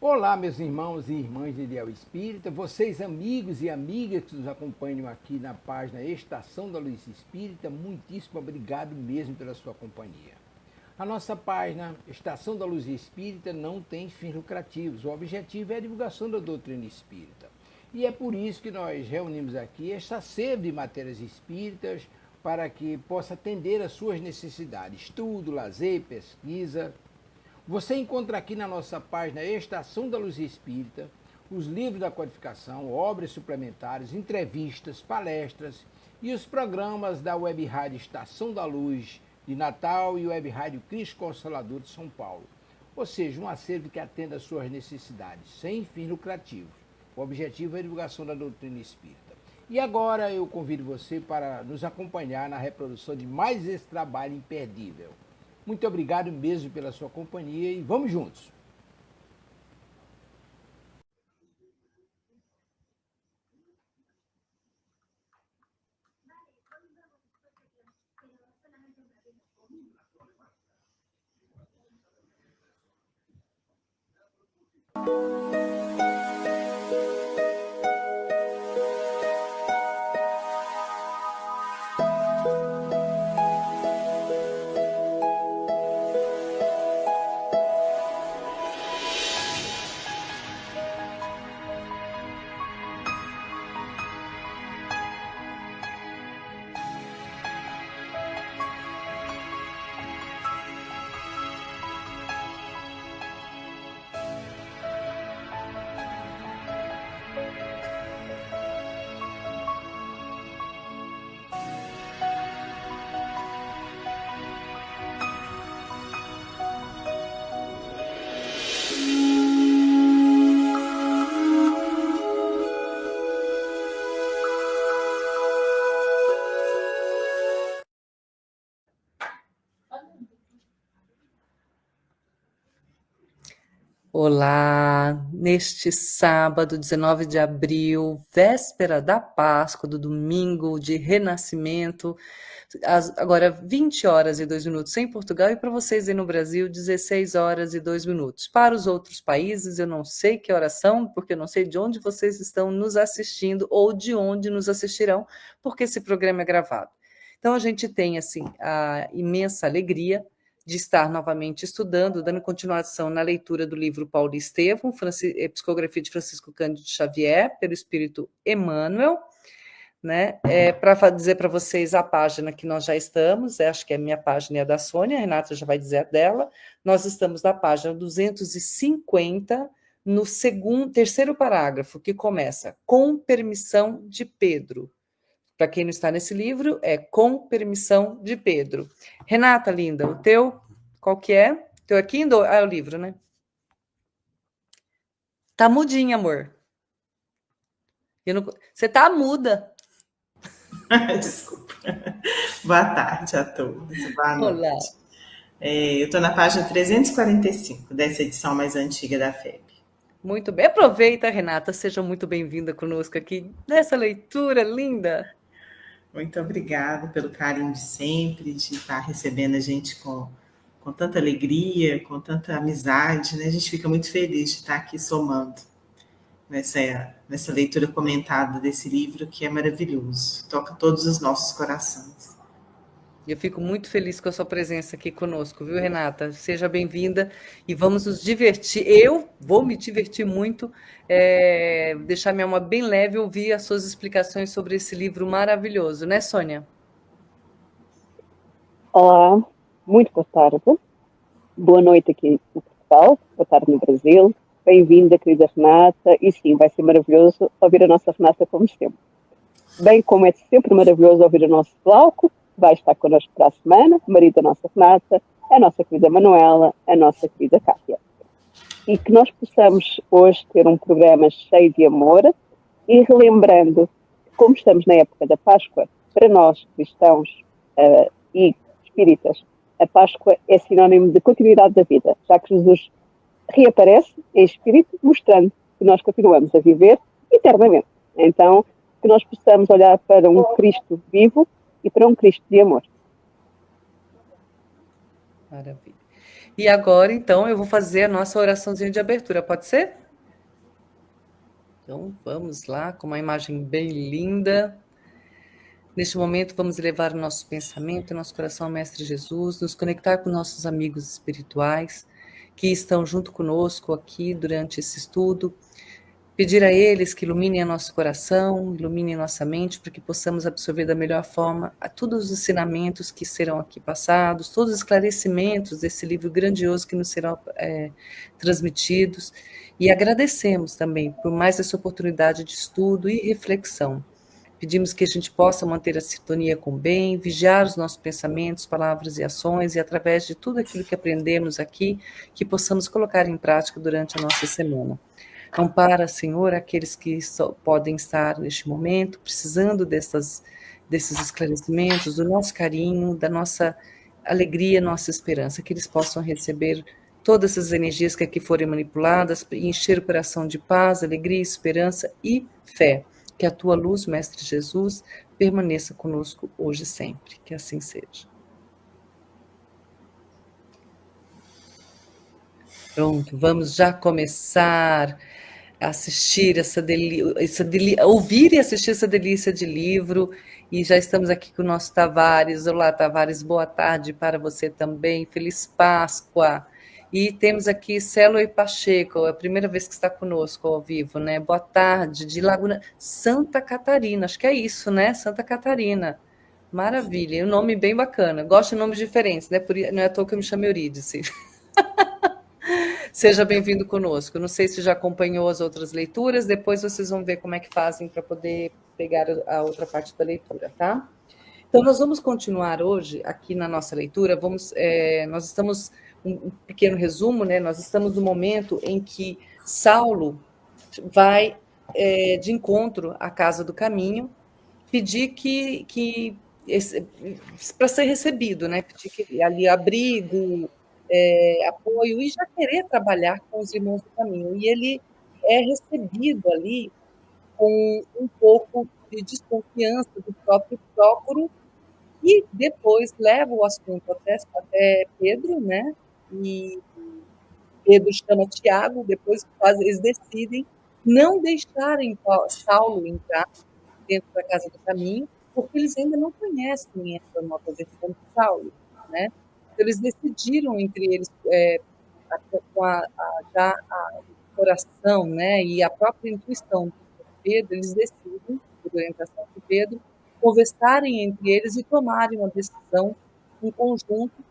Olá, meus irmãos e irmãs de Ideal Espírita, vocês amigos e amigas que nos acompanham aqui na página Estação da Luz Espírita, muitíssimo obrigado mesmo pela sua companhia. A nossa página Estação da Luz Espírita não tem fins lucrativos, o objetivo é a divulgação da doutrina espírita. E é por isso que nós reunimos aqui esta sede de matérias espíritas para que possa atender às suas necessidades, estudo, lazer, pesquisa. Você encontra aqui na nossa página Estação da Luz Espírita os livros da codificação, obras suplementares, entrevistas, palestras e os programas da Web Rádio Estação da Luz de Natal e Web Rádio Cristo Consolador de São Paulo. Ou seja, um acervo que atenda às suas necessidades, sem fins lucrativos. O objetivo é a divulgação da doutrina espírita. E agora eu convido você para nos acompanhar na reprodução de mais esse trabalho imperdível. Muito obrigado mesmo pela sua companhia e vamos juntos! Olá, neste sábado, 19 de abril, véspera da Páscoa, do domingo de renascimento, agora 20 horas e 2 minutos em Portugal e para vocês aí no Brasil, 16 horas e 2 minutos. Para os outros países, eu não sei que horas são, porque eu não sei de onde vocês estão nos assistindo ou de onde nos assistirão, porque esse programa é gravado. Então, a gente tem, assim, a imensa alegria de estar novamente estudando, dando continuação na leitura do livro Paulo Estevam, Psicografia de Francisco Cândido Xavier, pelo Espírito Emmanuel, né? Para dizer para vocês a página que nós já estamos, acho que é a minha página e a da Sônia, a Renata já vai dizer a dela, nós estamos na página 250, no terceiro parágrafo, que começa, com permissão de Pedro. Para quem não está nesse livro, é Com Permissão de Pedro. Renata, linda, o teu, qual que é? O teu é Kindle? Ah, é o livro, né? Tá mudinha, amor. Você tá muda. Desculpa. Boa tarde a todos. Boa noite. Olá. Eu estou na página 345 dessa edição mais antiga da FEB. Muito bem. Aproveita, Renata. Seja muito bem-vinda conosco aqui nessa leitura linda. Muito obrigada pelo carinho de sempre, de estar recebendo a gente com tanta alegria, com tanta amizade, né? A gente fica muito feliz de estar aqui somando nessa leitura comentada desse livro, que é maravilhoso, toca todos os nossos corações. Eu fico muito feliz com a sua presença aqui conosco, viu, Renata? Seja bem-vinda e vamos nos divertir. Eu vou me divertir muito, deixar minha alma bem leve e ouvir as suas explicações sobre esse livro maravilhoso, né, Sônia? Olá, muito boa tarde. Boa noite aqui no Portugal, boa tarde no Brasil. Bem-vinda, querida Renata. E sim, vai ser maravilhoso ouvir a nossa Renata como sempre. Bem como é sempre maravilhoso ouvir o nosso Glauco, que vai estar connosco para a semana, o marido da nossa Renata, a nossa querida Manuela, a nossa querida Cátia. E que nós possamos hoje ter um programa cheio de amor e relembrando, como estamos na época da Páscoa, para nós cristãos e espíritas, a Páscoa é sinónimo de continuidade da vida, já que Jesus reaparece em espírito, mostrando que nós continuamos a viver eternamente. Então, que nós possamos olhar para um Cristo vivo e para um Cristo de amor. Maravilha. E agora, então, eu vou fazer a nossa oraçãozinha de abertura, pode ser? Então, vamos lá, com uma imagem bem linda. Neste momento, vamos elevar o nosso pensamento, o nosso coração ao Mestre Jesus, nos conectar com nossos amigos espirituais que estão junto conosco aqui durante esse estudo. Pedir a eles que iluminem o nosso coração, iluminem nossa mente, para que possamos absorver da melhor forma todos os ensinamentos que serão aqui passados, todos os esclarecimentos desse livro grandioso que nos serão transmitidos. E agradecemos também por mais essa oportunidade de estudo e reflexão. Pedimos que a gente possa manter a sintonia com o bem, vigiar os nossos pensamentos, palavras e ações, e através de tudo aquilo que aprendemos aqui, que possamos colocar em prática durante a nossa semana. Ampara, Senhor, aqueles que podem estar neste momento precisando desses esclarecimentos, do nosso carinho, da nossa alegria, nossa esperança, que eles possam receber todas essas energias que aqui forem manipuladas e encher o coração de paz, alegria, esperança e fé. Que a tua luz, Mestre Jesus, permaneça conosco hoje e sempre. Que assim seja. Pronto, vamos já começar a assistir ouvir e assistir essa delícia de livro. E já estamos aqui com o nosso Tavares. Olá, Tavares, boa tarde para você também. Feliz Páscoa. E temos aqui Celo e Pacheco, é a primeira vez que está conosco ao vivo, né? Boa tarde, de Laguna Santa Catarina, acho que é isso, né? Santa Catarina. Maravilha, um nome bem bacana. Gosto de nomes diferentes, né? Não é à toa que eu me chamo Eurídice. Seja bem-vindo conosco. Não sei se já acompanhou as outras leituras, depois vocês vão ver como é que fazem para poder pegar a outra parte da leitura, tá? Então, nós vamos continuar hoje aqui na nossa leitura. Nós estamos, um pequeno resumo, né? Nós estamos no momento em que Saulo vai de encontro à Casa do Caminho, pedir para ser recebido, né? Pedir que ali abrigo, apoio e já querer trabalhar com os irmãos do caminho. E ele é recebido ali com um pouco de desconfiança do próprio Prócoro e depois leva o assunto até Pedro, né? E Pedro chama Tiago, depois eles decidem não deixarem Saulo entrar dentro da Casa do Caminho, porque eles ainda não conhecem essa nova versão de Saulo, né? Eles decidiram entre eles, com a coração, né, e a própria intuição de Pedro, eles decidem, por orientação de Pedro, conversarem entre eles e tomarem uma decisão em conjunto,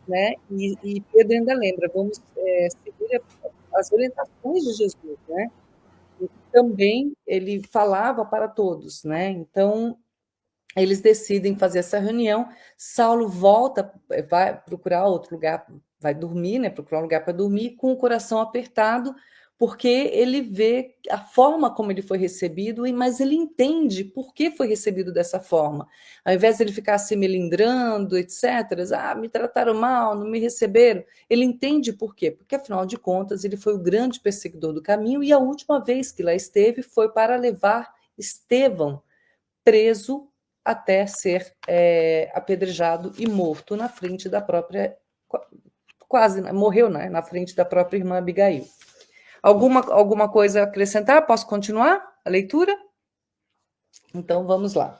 né, e Pedro ainda lembra, vamos seguir as orientações de Jesus, né, e também ele falava para todos, né, então eles decidem fazer essa reunião. Saulo volta, vai procurar outro lugar, vai dormir, né? Procurar um lugar para dormir, com o coração apertado, porque ele vê a forma como ele foi recebido, mas ele entende por que foi recebido dessa forma. Ao invés de ele ficar se melindrando, etc., me trataram mal, não me receberam, ele entende por quê. Porque, afinal de contas, ele foi o grande perseguidor do caminho, e a última vez que lá esteve foi para levar Estevão preso até ser apedrejado e morto na frente da própria... Quase morreu, né? Na frente da própria irmã Abigail. Alguma coisa a acrescentar? Posso continuar a leitura? Então, vamos lá.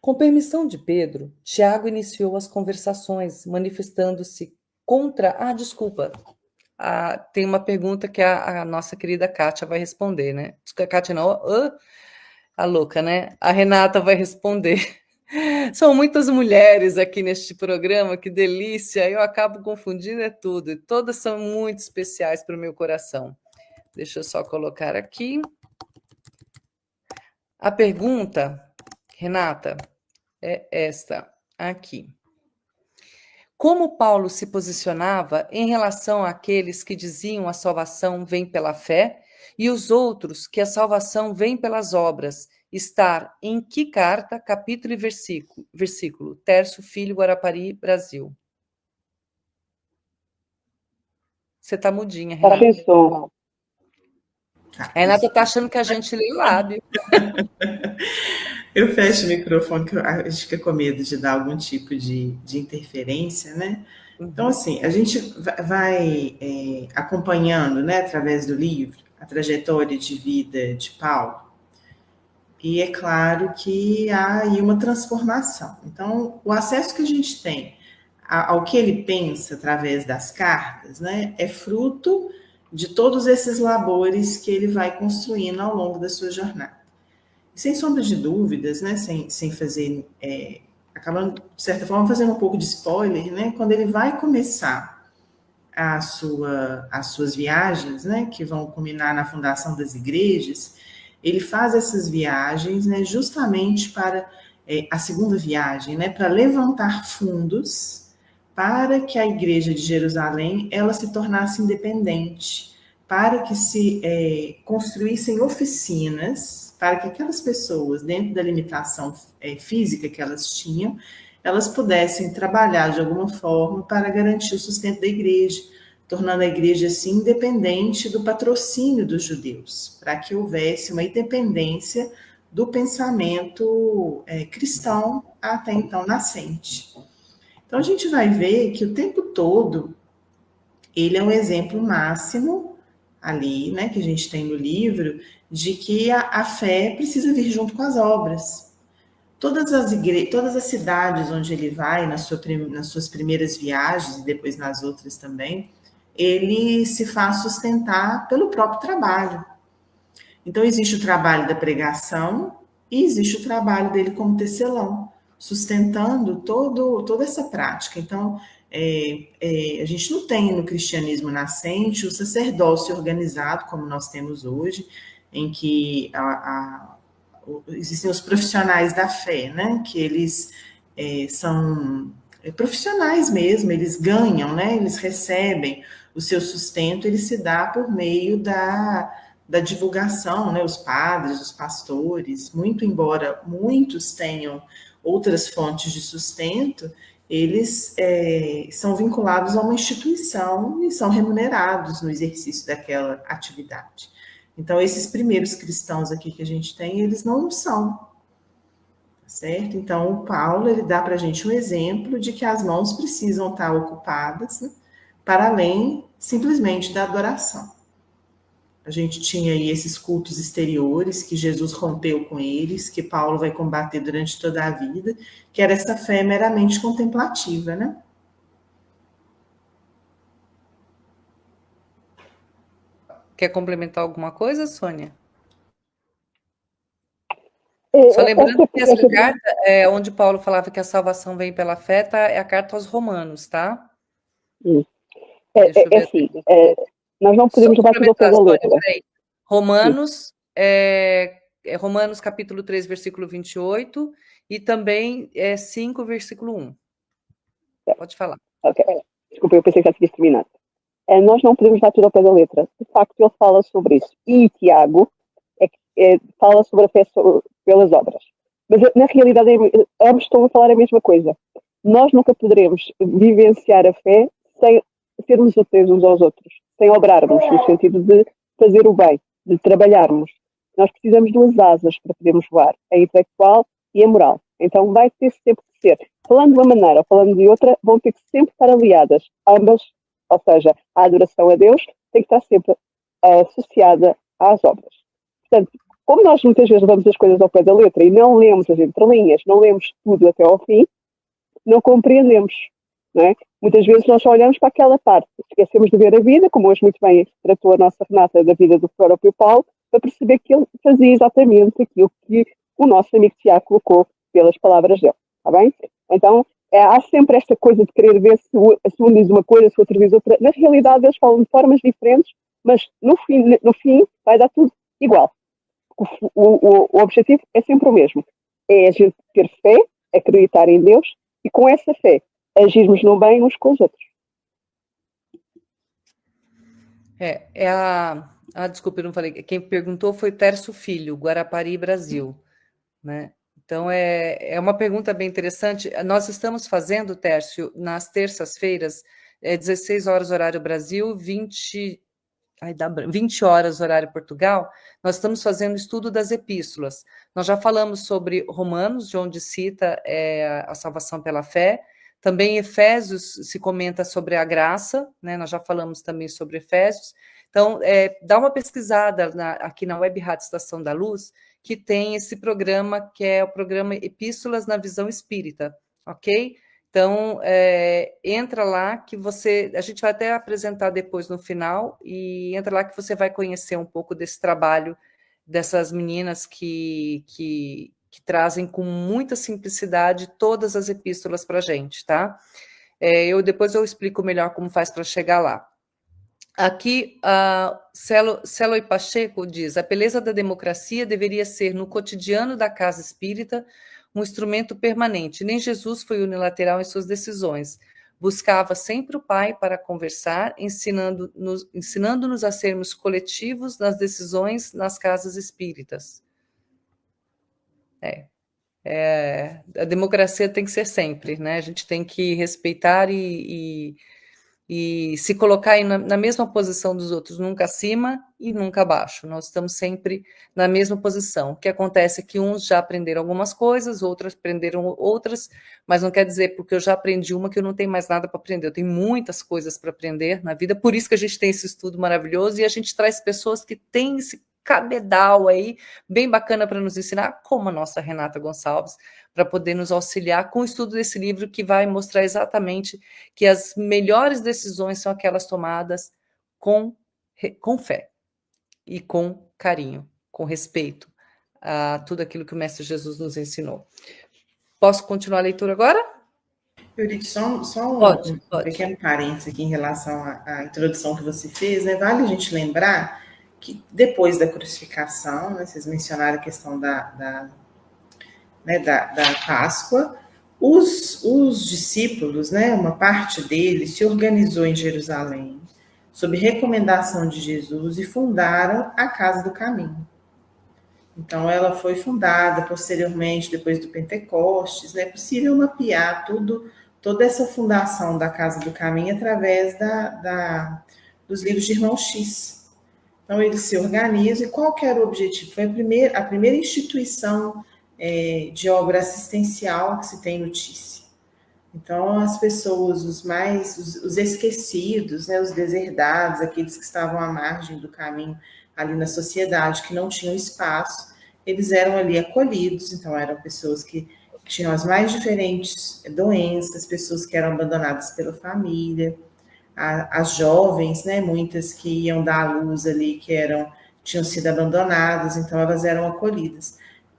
Com permissão de Pedro, Tiago iniciou as conversações, manifestando-se contra... desculpa. Tem uma pergunta que a nossa querida Kátia vai responder, né? Kátia não... A louca, né? A Renata vai responder. São muitas mulheres aqui neste programa, que delícia! Eu acabo confundindo tudo. E todas são muito especiais para o meu coração. Deixa eu só colocar aqui. A pergunta, Renata, é esta aqui. Como Paulo se posicionava em relação àqueles que diziam a salvação vem pela fé e os outros que a salvação vem pelas obras? Estar em que carta, capítulo e versículo? Tércio Filho, Guarapari, Brasil. Você está mudinha, Renata. A Renata está achando que a gente lê o lábio. Eu fecho o microfone, que a gente fica com medo de dar algum tipo de interferência, né? Então, assim, a gente vai acompanhando, né, através do livro, a trajetória de vida de Paulo, e é claro que há aí uma transformação. Então, o acesso que a gente tem ao que ele pensa através das cartas, né, é fruto de todos esses labores que ele vai construindo ao longo da sua jornada. E, sem sombra de dúvidas, né, sem fazer, acabando, de certa forma, fazendo um pouco de spoiler, né, quando ele vai começar as suas viagens, né, que vão culminar na fundação das igrejas, ele faz essas viagens, né, justamente para a segunda viagem, né, para levantar fundos para que a igreja de Jerusalém ela se tornasse independente, para que se construíssem oficinas, para que aquelas pessoas, dentro da limitação física que elas tinham, elas pudessem trabalhar de alguma forma para garantir o sustento da igreja, tornando a igreja assim independente do patrocínio dos judeus, para que houvesse uma independência do pensamento cristão até então nascente. Então a gente vai ver que o tempo todo ele é um exemplo máximo ali, né, que a gente tem no livro, de que a fé precisa vir junto com as obras. Todas as cidades onde ele vai, nas suas primeiras viagens e depois nas outras também, ele se faz sustentar pelo próprio trabalho. Então, existe o trabalho da pregação e existe o trabalho dele como tecelão, sustentando toda essa prática. Então, a gente não tem no cristianismo nascente o sacerdócio organizado, como nós temos hoje, em que existem os profissionais da fé, né? Que eles são profissionais mesmo, eles ganham, né? Eles recebem o seu sustento, ele se dá por meio da divulgação, né? Os padres, os pastores, muito embora muitos tenham outras fontes de sustento, eles são vinculados a uma instituição e são remunerados no exercício daquela atividade. Então, esses primeiros cristãos aqui que a gente tem, eles não são, certo? Então, o Paulo, ele dá para a gente um exemplo de que as mãos precisam estar ocupadas, né, para além simplesmente da adoração. A gente tinha aí esses cultos exteriores que Jesus rompeu com eles, que Paulo vai combater durante toda a vida, que era essa fé meramente contemplativa, né? Quer complementar alguma coisa, Sônia? É, Só lembrando que essa essa- carta, onde Paulo falava que a salvação vem pela fé, é a carta aos Romanos, tá? Deixa eu ver. assim, nós não Só podemos levar tudo ao pé complementar, da Sônia, letra. peraí. Romanos, Romanos capítulo 3, versículo 28, e também 5, versículo 1. Pode falar. Ok. Desculpa, eu pensei que já tinha terminado. Nós não podemos dar tudo ao pé da letra. De facto, ele fala sobre isso. E Tiago fala sobre a fé pelas obras. Mas, na realidade, ambos estão a falar a mesma coisa. Nós nunca poderemos vivenciar a fé sem sermos úteis uns aos outros, sem obrarmos, no sentido de fazer o bem, de trabalharmos. Nós precisamos de duas asas para podermos voar, a intelectual e a moral. Então, vai ter sempre que ser, falando de uma maneira ou falando de outra, vão ter que sempre estar aliadas, ambas, ou seja, a adoração a Deus tem que estar sempre associada às obras. Portanto, como nós muitas vezes levamos as coisas ao pé da letra e não lemos as entrelinhas, não lemos tudo até ao fim, não compreendemos, não é? Muitas vezes nós só olhamos para aquela parte, esquecemos de ver a vida, como hoje muito bem tratou a nossa Renata da vida do próprio Paulo, para perceber que ele fazia exatamente aquilo que o nosso amigo Tiago colocou pelas palavras dele, está bem? Então, há sempre esta coisa de querer ver se um diz uma coisa, se o outro diz outra. Na realidade, eles falam de formas diferentes, mas no fim vai dar tudo igual. O objetivo é sempre o mesmo. É a gente ter fé, acreditar em Deus e com essa fé agirmos no bem uns com os outros. Desculpa, eu não falei. Quem perguntou foi Tércio Filho, Guarapari, Brasil, né? Então, é uma pergunta bem interessante. Nós estamos fazendo, Tércio, nas terças-feiras, 16 horas horário Brasil, 20 horas horário Portugal, nós estamos fazendo estudo das epístolas. Nós já falamos sobre Romanos, de onde cita a salvação pela fé. Também Efésios se comenta sobre a graça, né? Nós já falamos também sobre Efésios. Então, dá uma pesquisada aqui na Web Rádio Estação da Luz, que tem esse programa, que é o programa Epístolas na Visão Espírita, ok? Então, entra lá que a gente vai até apresentar depois no final, e entra lá que você vai conhecer um pouco desse trabalho dessas meninas que trazem com muita simplicidade todas as epístolas para a gente, tá? Depois eu explico melhor como faz para chegar lá. Aqui, Celo e Pacheco diz: a beleza da democracia deveria ser, no cotidiano da casa espírita, um instrumento permanente. Nem Jesus foi unilateral em suas decisões. Buscava sempre o Pai para conversar, ensinando-nos a sermos coletivos nas decisões nas casas espíritas. A democracia tem que ser sempre, né? A gente tem que respeitar e se colocar na mesma posição dos outros, nunca acima e nunca abaixo. Nós estamos sempre na mesma posição. O que acontece é que uns já aprenderam algumas coisas, outros aprenderam outras, mas não quer dizer porque eu já aprendi uma que eu não tenho mais nada para aprender. Eu tenho muitas coisas para aprender na vida, por isso que a gente tem esse estudo maravilhoso e a gente traz pessoas que têm esse cabedal aí, bem bacana para nos ensinar, como a nossa Renata Gonçalves, para poder nos auxiliar com o estudo desse livro que vai mostrar exatamente que as melhores decisões são aquelas tomadas com fé e com carinho, com respeito a tudo aquilo que o Mestre Jesus nos ensinou. Posso continuar a leitura agora? Eurico, só Pode. pequeno parênteses aqui em relação à introdução que você fez, né? Vale a gente lembrar que depois da crucificação, né, vocês mencionaram a questão da Páscoa, os discípulos, né, uma parte deles se organizou em Jerusalém, sob recomendação de Jesus, e fundaram a Casa do Caminho. Então, ela foi fundada posteriormente, depois do Pentecostes, né? É possível mapear toda essa fundação da Casa do Caminho através dos livros de Irmão X. Então, eles se organizam, e qual que era o objetivo? Foi a primeira instituição de obra assistencial que se tem notícia. Então, as pessoas, os esquecidos, né, os deserdados, aqueles que estavam à margem do caminho ali na sociedade, que não tinham espaço, eles eram ali acolhidos. Então, eram pessoas que tinham as mais diferentes doenças, pessoas que eram abandonadas pela família, as jovens, né, muitas que iam dar à luz ali, tinham sido abandonadas, então elas eram acolhidas.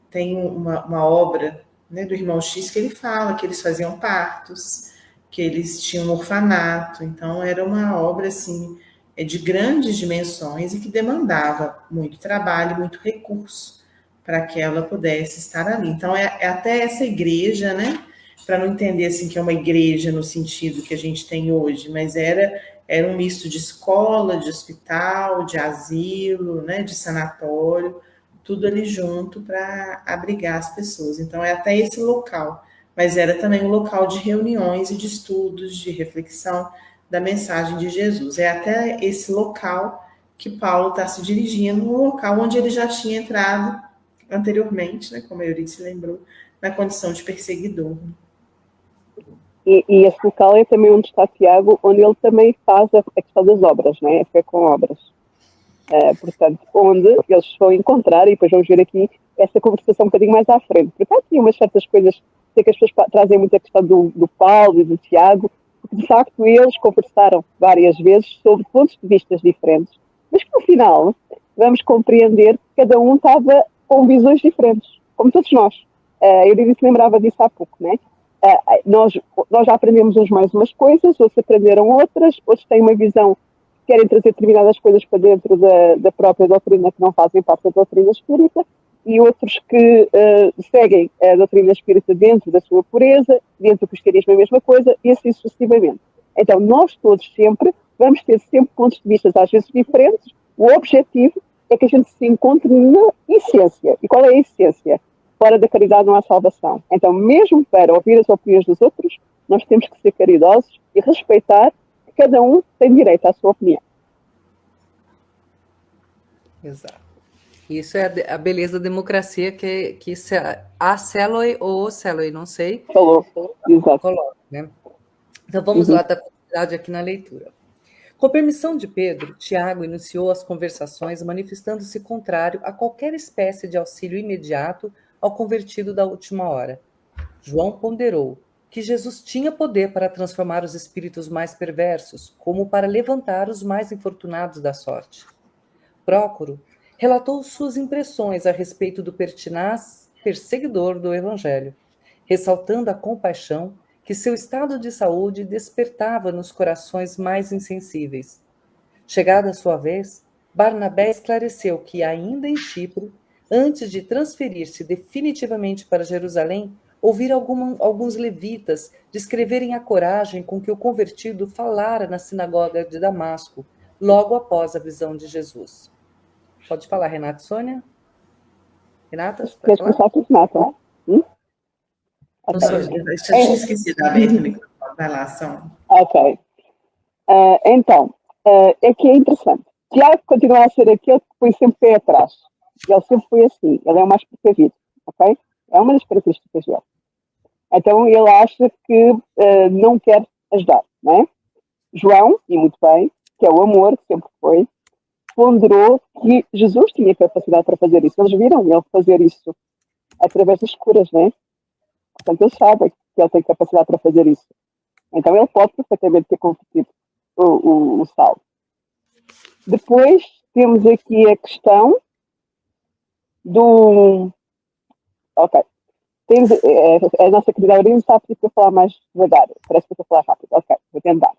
Tem uma obra, né, do Irmão X que ele fala que eles faziam partos, que eles tinham um orfanato. Então era uma obra assim, de grandes dimensões e que demandava muito trabalho, muito recurso para que ela pudesse estar ali. Então é até essa igreja, né, para não entender assim que é uma igreja no sentido que a gente tem hoje, mas era um misto de escola, de hospital, de asilo, né, de sanatório, tudo ali junto para abrigar as pessoas. Então, é até esse local, mas era também um local de reuniões e de estudos, de reflexão da mensagem de Jesus. É até esse local que Paulo está se dirigindo, um local onde ele já tinha entrado anteriormente, né, como a Euridice lembrou, na condição de perseguidor. E esse local é também onde está Tiago, onde ele também faz a questão das obras, não é? A fé com obras. Portanto, onde eles vão encontrar, e depois vamos ver aqui essa conversação um bocadinho mais à frente. Porque há aqui umas certas coisas, sei que as pessoas trazem muito a questão do Paulo e do Tiago, porque de facto eles conversaram várias vezes sobre pontos de vista diferentes, mas que no final vamos compreender que cada um estava com visões diferentes, como todos nós. Eu disse, lembrava disso há pouco, não é? Nós já aprendemos uns mais umas coisas, outros aprenderam outras, outros têm uma visão, querem trazer determinadas coisas para dentro da própria doutrina que não fazem parte da doutrina espírita, e outros que seguem a doutrina espírita dentro da sua pureza, dentro do cristianismo é a mesma coisa, e assim sucessivamente. Então, nós todos sempre vamos ter sempre pontos de vista às vezes diferentes. O objetivo é que a gente se encontre na essência. E qual é a essência? Fora da caridade não há salvação. Então, mesmo para ouvir as opiniões dos outros, nós temos que ser caridosos e respeitar que cada um tem direito à sua opinião. Exato. Isso é a beleza da democracia que a Céloi ou Céloi, não sei. Falou, exato. Coloca, né? Então vamos lá da continuidade aqui na leitura. Com permissão de Pedro, Tiago iniciou as conversações manifestando-se contrário a qualquer espécie de auxílio imediato ao convertido da última hora. João ponderou que Jesus tinha poder para transformar os espíritos mais perversos, como para levantar os mais infortunados da sorte. Prócoro relatou suas impressões a respeito do pertinaz perseguidor do Evangelho, ressaltando a compaixão que seu estado de saúde despertava nos corações mais insensíveis. Chegada a sua vez, Barnabé esclareceu que, ainda em Chipre, antes de transferir-se definitivamente para Jerusalém, ouvira alguns levitas descreverem a coragem com que o convertido falara na sinagoga de Damasco, logo após a visão de Jesus. Pode falar, Renata e Sônia? Renata? Quer começar aqui, Renata? Eu tinha esquecido de abrir o microfone. Vai lá, Sônia. Ok. Então, é que é interessante. Tiago continua a ser aquele que põe sempre pé atrás. Ele sempre foi assim. Ele é o mais precavido. Ok? É uma das características dele. Então, ele acha que não quer ajudar. Não é? João, e muito bem, que é o amor, que sempre foi, ponderou que Jesus tinha capacidade para fazer isso. Eles viram ele fazer isso através das curas, não é? Portanto, eles sabem que ele tem capacidade para fazer isso. Então, ele pode perfeitamente ter convertido o Saulo. Depois, temos aqui a questão do... Ok. Temos, a nossa querida Aurina está a pedir para eu falar mais devagar. Parece que eu estou a falar rápido. Ok, vou tentar.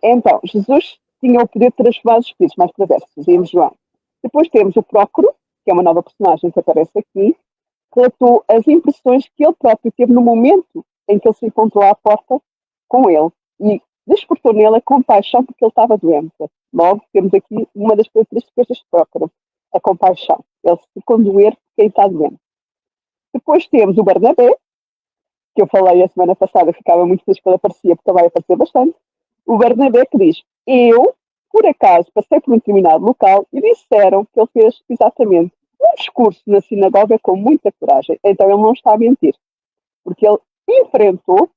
Então, Jesus tinha o poder de transformar os espíritos mais perversos, dizíamos João. Depois temos o Prócoro, que é uma nova personagem que aparece aqui, que relatou as impressões que ele próprio teve no momento em que ele se encontrou à porta com ele e despertou nele a compaixão porque ele estava doente. Logo, temos aqui uma das características deste Prócoro, a compaixão. Ele se condoer por quem está doente. Depois temos o Barnabé, que eu falei a semana passada, ficava muito feliz que ele aparecia, porque ele vai aparecer bastante. O Barnabé que diz, eu, por acaso, passei por um determinado local e disseram que ele fez exatamente um discurso na sinagoga com muita coragem. Então ele não está a mentir, porque ele enfrentou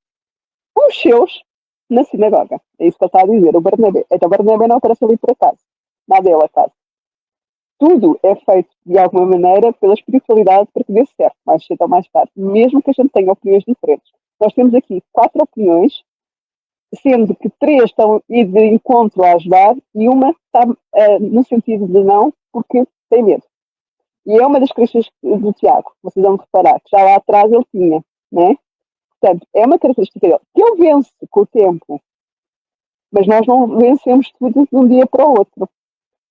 os seus na sinagoga. É isso que ele está a dizer, o Barnabé. Então o Barnabé não aparece ali por acaso. Nada é o acaso. Tudo é feito, de alguma maneira, pela espiritualidade para que dê certo, mais cedo ou mais tarde, mesmo que a gente tenha opiniões diferentes. Nós temos aqui 4 opiniões, sendo que 3 estão de encontro a ajudar e uma está no sentido de não, porque tem medo. E é uma das características do Tiago, vocês vão reparar, que já lá atrás ele tinha, né? Portanto, é uma característica dele, que ele vence com o tempo, mas nós não vencemos tudo de um dia para o outro.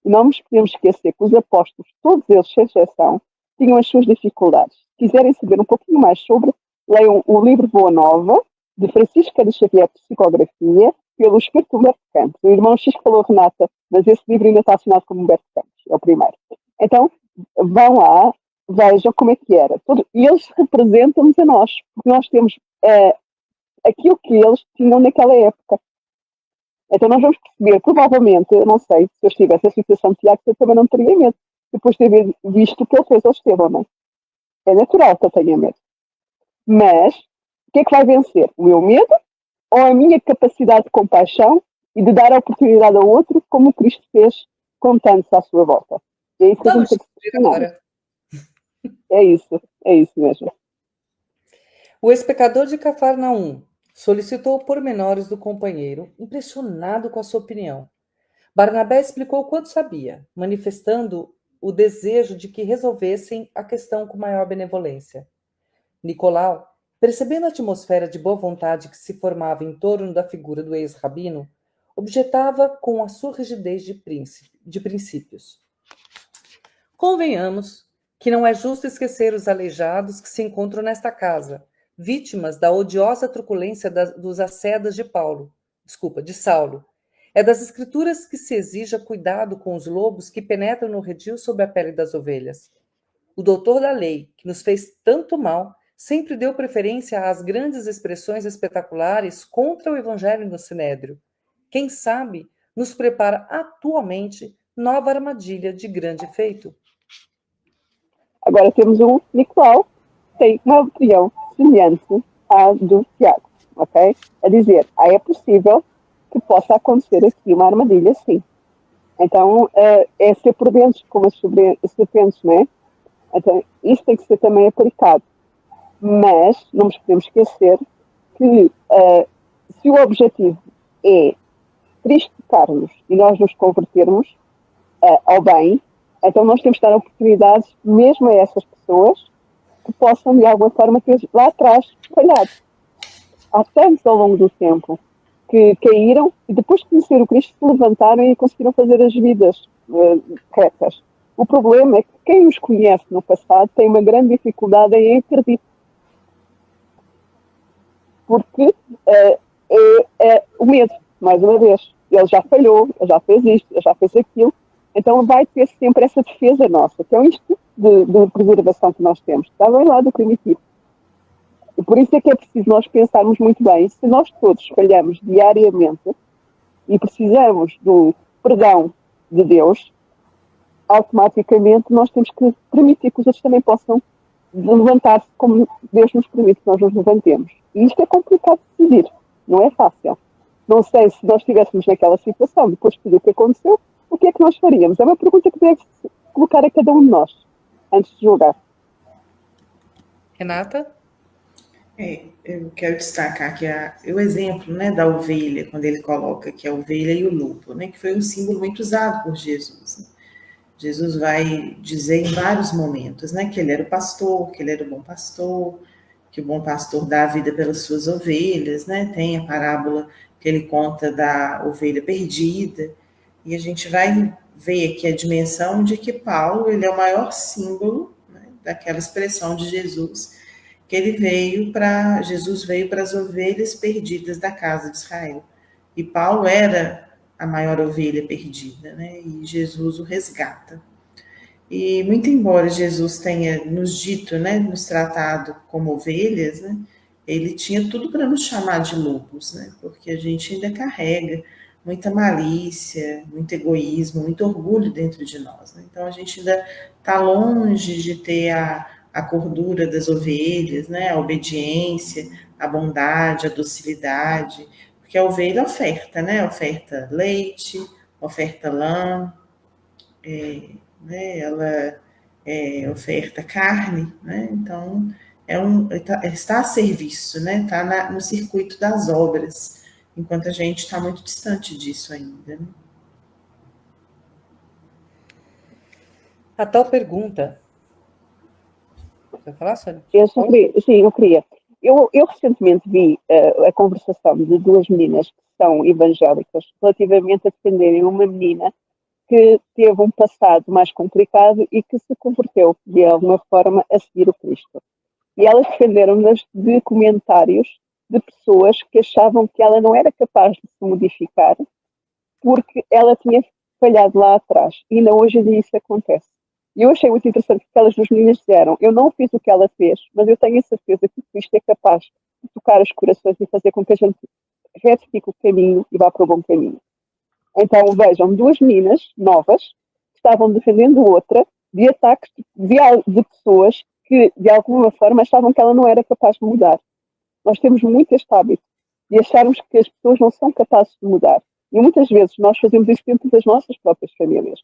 E não nos podemos esquecer que os apóstolos, todos eles, sem exceção, tinham as suas dificuldades. Se quiserem saber um pouquinho mais sobre, leiam o livro Boa Nova, de Francisca de Xavier, Psicografia, pelo Espírito Humberto Campos. O irmão X falou Renata, mas esse livro ainda está assinado como Humberto Campos, é o primeiro. Então, vão lá, vejam como é que era. E eles representam-nos a nós, porque nós temos aquilo que eles tinham naquela época. Então nós vamos perceber, provavelmente, eu não sei, se eu estivesse a situação de Tiago, eu também não teria medo, depois de ter visto o que ele fez ao Estevão, não é? É natural que eu tenha medo. Mas, o que é que vai vencer? O meu medo ou a minha capacidade de compaixão e de dar a oportunidade ao outro, como o Cristo fez com tantos à sua volta? É isso que a gente tem que questionar. É isso mesmo. O ex-pecador de Cafarnaum solicitou pormenores do companheiro, impressionado com a sua opinião. Barnabé explicou quanto sabia, manifestando o desejo de que resolvessem a questão com maior benevolência. Nicolau, percebendo a atmosfera de boa vontade que se formava em torno da figura do ex-rabino, objetava com a sua rigidez de princípios. Convenhamos que não é justo esquecer os aleijados que se encontram nesta casa, vítimas da odiosa truculência dos ascedas de Saulo. É das escrituras que se exija cuidado com os lobos que penetram no redil sob a pele das ovelhas. O doutor da lei, que nos fez tanto mal, sempre deu preferência às grandes expressões espetaculares contra o evangelho no Sinédrio. Quem sabe nos prepara atualmente nova armadilha de grande efeito. Agora temos o Nicolau, que tem uma opinião semelhante à do Tiago, ok? A dizer, é possível que possa acontecer aqui uma armadilha, sim. Então, é ser prudentes como as serpentes, não é? Então, isso tem que ser também aplicado. Mas não nos podemos esquecer que se o objetivo é cristificar-nos e nós nos convertermos ao bem, então nós temos que dar oportunidades mesmo a essas pessoas que possam de alguma forma ter lá atrás falhado. Há tantos ao longo do tempo que caíram e depois de conhecer o Cristo se levantaram e conseguiram fazer as vidas retas. O problema é que quem os conhece no passado tem uma grande dificuldade em acreditar. Porque é o medo, mais uma vez. Ele já falhou, ele já fez isto, ele já fez aquilo. Então vai ter sempre essa defesa nossa, que é um instinto de preservação que nós temos. Está bem lá do primitivo. E por isso é que é preciso nós pensarmos muito bem. Se nós todos falhamos diariamente e precisamos do perdão de Deus, automaticamente nós temos que permitir que os outros também possam levantar-se como Deus nos permite que nós nos levantemos. E isto é complicado de decidir, não é fácil. Não sei se nós estivéssemos naquela situação, depois de tudo o que aconteceu, o que é que nós faríamos? É uma pergunta que deve colocar a cada um de nós, antes de julgar. Renata? Eu quero destacar aqui o exemplo, né, da ovelha, quando ele coloca que a ovelha e o lobo, né, que foi um símbolo muito usado por Jesus. Né? Jesus vai dizer em vários momentos, né, que ele era o pastor, que ele era o bom pastor, que o bom pastor dá a vida pelas suas ovelhas, né? Tem a parábola que ele conta da ovelha perdida, e a gente vai ver aqui a dimensão de que Paulo, ele é o maior símbolo, né, daquela expressão de Jesus, que Jesus veio para as ovelhas perdidas da casa de Israel. E Paulo era a maior ovelha perdida, né? E Jesus o resgata. E muito embora Jesus tenha nos dito, né, nos tratado como ovelhas, né, ele tinha tudo para nos chamar de lobos, né, porque a gente ainda carrega muita malícia, muito egoísmo, muito orgulho dentro de nós. Né? Então a gente ainda está longe de ter a cordura das ovelhas, né, a obediência, a bondade, a docilidade, porque a ovelha oferta, né, oferta leite, oferta lã, né, ela oferta carne, né, então está a serviço, né, está no circuito das obras, enquanto a gente está muito distante disso ainda. Né? A tal pergunta. Você vai falar, Sônia? Eu queria. Eu recentemente vi a conversação de duas meninas que são evangélicas relativamente a defenderem uma menina que teve um passado mais complicado e que se converteu, de alguma forma, a seguir o Cristo. E elas defenderam-nas de comentários de pessoas que achavam que ela não era capaz de se modificar porque ela tinha falhado lá atrás. E ainda hoje em dia isso acontece. E eu achei muito interessante que aquelas duas meninas disseram: eu não fiz o que ela fez, mas eu tenho a certeza que Cristo é capaz de tocar os corações e fazer com que a gente retifique o caminho e vá para o bom caminho. Então, vejam, duas meninas novas que estavam defendendo outra de ataques de pessoas que, de alguma forma, achavam que ela não era capaz de mudar. Nós temos muito este hábito de acharmos que as pessoas não são capazes de mudar. E muitas vezes nós fazemos isso dentro das nossas próprias famílias.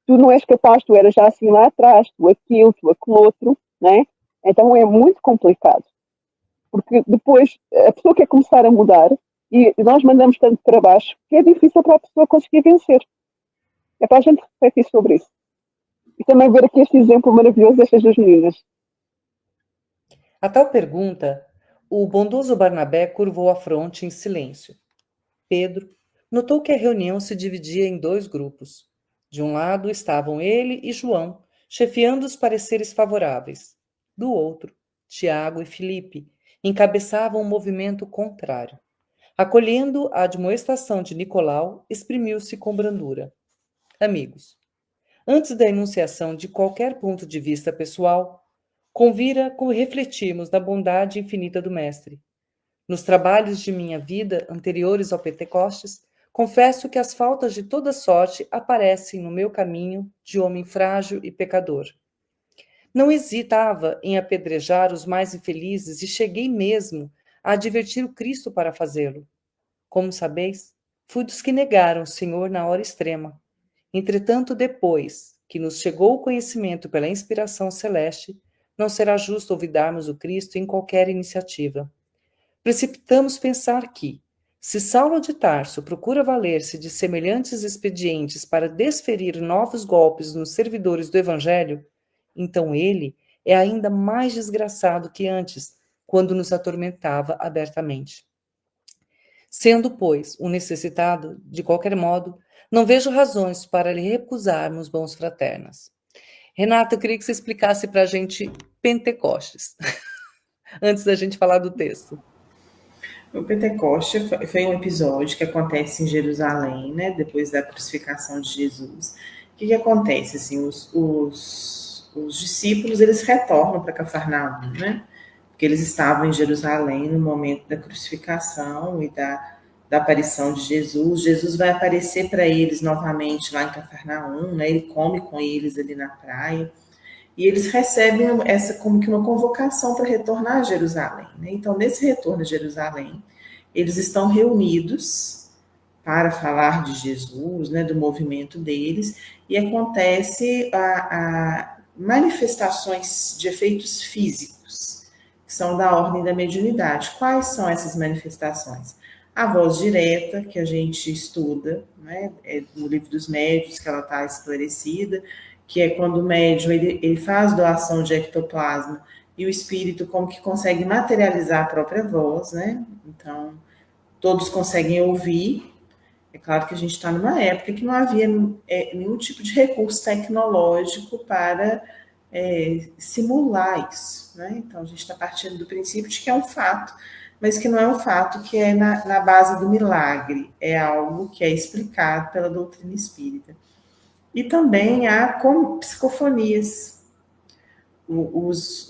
Tu não és capaz, tu eras já assim lá atrás, tu aquilo, tu aquele outro, né? Então é muito complicado. Porque depois a pessoa quer começar a mudar e nós mandamos tanto para baixo que é difícil para a pessoa conseguir vencer. É para a gente refletir sobre isso. E também ver aqui este exemplo maravilhoso destas duas meninas. A tal pergunta, o bondoso Barnabé curvou a fronte em silêncio. Pedro notou que a reunião se dividia em dois grupos. De um lado estavam ele e João, chefiando os pareceres favoráveis. Do outro, Tiago e Filipe encabeçavam um movimento contrário. Acolhendo a admoestação de Nicolau, exprimiu-se com brandura. Amigos, antes da enunciação de qualquer ponto de vista pessoal, convira refletirmos na bondade infinita do Mestre. Nos trabalhos de minha vida anteriores ao Pentecostes, confesso que as faltas de toda sorte aparecem no meu caminho de homem frágil e pecador. Não hesitava em apedrejar os mais infelizes e cheguei mesmo a advertir o Cristo para fazê-lo. Como sabeis, fui dos que negaram o Senhor na hora extrema. Entretanto, depois que nos chegou o conhecimento pela inspiração celeste, não será justo olvidarmos o Cristo em qualquer iniciativa. Precipitamos pensar que, se Saulo de Tarso procura valer-se de semelhantes expedientes para desferir novos golpes nos servidores do Evangelho, então ele é ainda mais desgraçado que antes, quando nos atormentava abertamente. Sendo, pois, um necessitado, de qualquer modo, não vejo razões para lhe recusarmos bons fraternas. Renata, eu queria que você explicasse para a gente Pentecostes, antes da gente falar do texto. O Pentecoste foi um episódio que acontece em Jerusalém, né, depois da crucificação de Jesus. O que acontece? Assim, os discípulos, eles retornam para Cafarnaum, né, porque eles estavam em Jerusalém no momento da crucificação e da aparição de Jesus. Jesus vai aparecer para eles novamente lá em Cafarnaum, né, ele come com eles ali na praia, e eles recebem essa como que uma convocação para retornar a Jerusalém, né? Então, nesse retorno a Jerusalém, eles estão reunidos para falar de Jesus, né, do movimento deles, e acontece a manifestações de efeitos físicos, que são da ordem da mediunidade. Quais são essas manifestações? A voz direta, que a gente estuda, né, no livro dos médiuns, que ela está esclarecida, que é quando o médium ele faz doação de ectoplasma e o espírito como que consegue materializar a própria voz, né? Então, todos conseguem ouvir. É claro que a gente está numa época que não havia nenhum tipo de recurso tecnológico para simular isso, né? Então, a gente está partindo do princípio de que é um fato, mas que não é um fato que é na base do milagre, é algo que é explicado pela doutrina espírita. E também há psicofonias. Os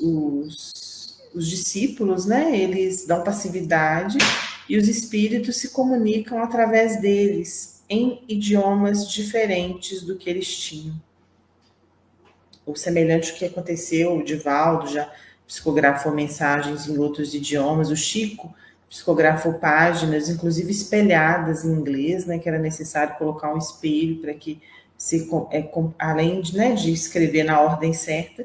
discípulos, né, eles dão passividade e os espíritos se comunicam através deles em idiomas diferentes do que eles tinham. Ou semelhante ao que aconteceu, o Divaldo já psicografou mensagens em outros idiomas, o Chico psicografou páginas, inclusive espelhadas em inglês, né, que era necessário colocar um espelho para que além de, né, de escrever na ordem certa,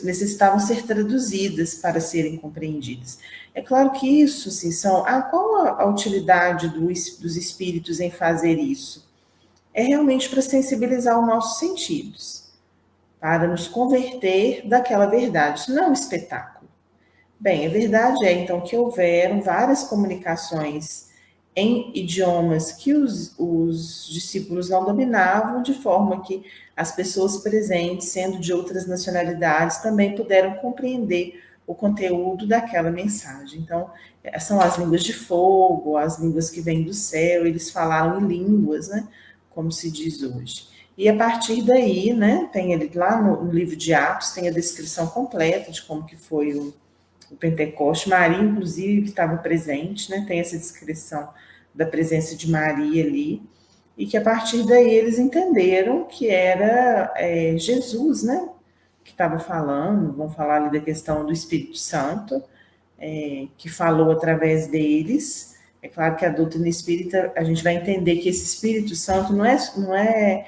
necessitavam ser traduzidas para serem compreendidas. É claro que isso, assim, qual a utilidade dos espíritos em fazer isso? É realmente para sensibilizar os nossos sentidos, para nos converter daquela verdade. Isso não é um espetáculo. Bem, a verdade é, então, que houveram várias comunicações em idiomas que os discípulos não dominavam, de forma que as pessoas presentes, sendo de outras nacionalidades, também puderam compreender o conteúdo daquela mensagem. Então, são as línguas de fogo, as línguas que vêm do céu, eles falaram em línguas, né, como se diz hoje. E a partir daí, né, tem ali, lá no livro de Atos, tem a descrição completa de como que foi o Pentecoste. Maria, inclusive, que estava presente, né, tem essa descrição da presença de Maria ali, e que a partir daí eles entenderam que era Jesus, né, que estava falando. Vamos falar ali da questão do Espírito Santo, que falou através deles. É claro que a doutrina espírita, a gente vai entender que esse Espírito Santo não é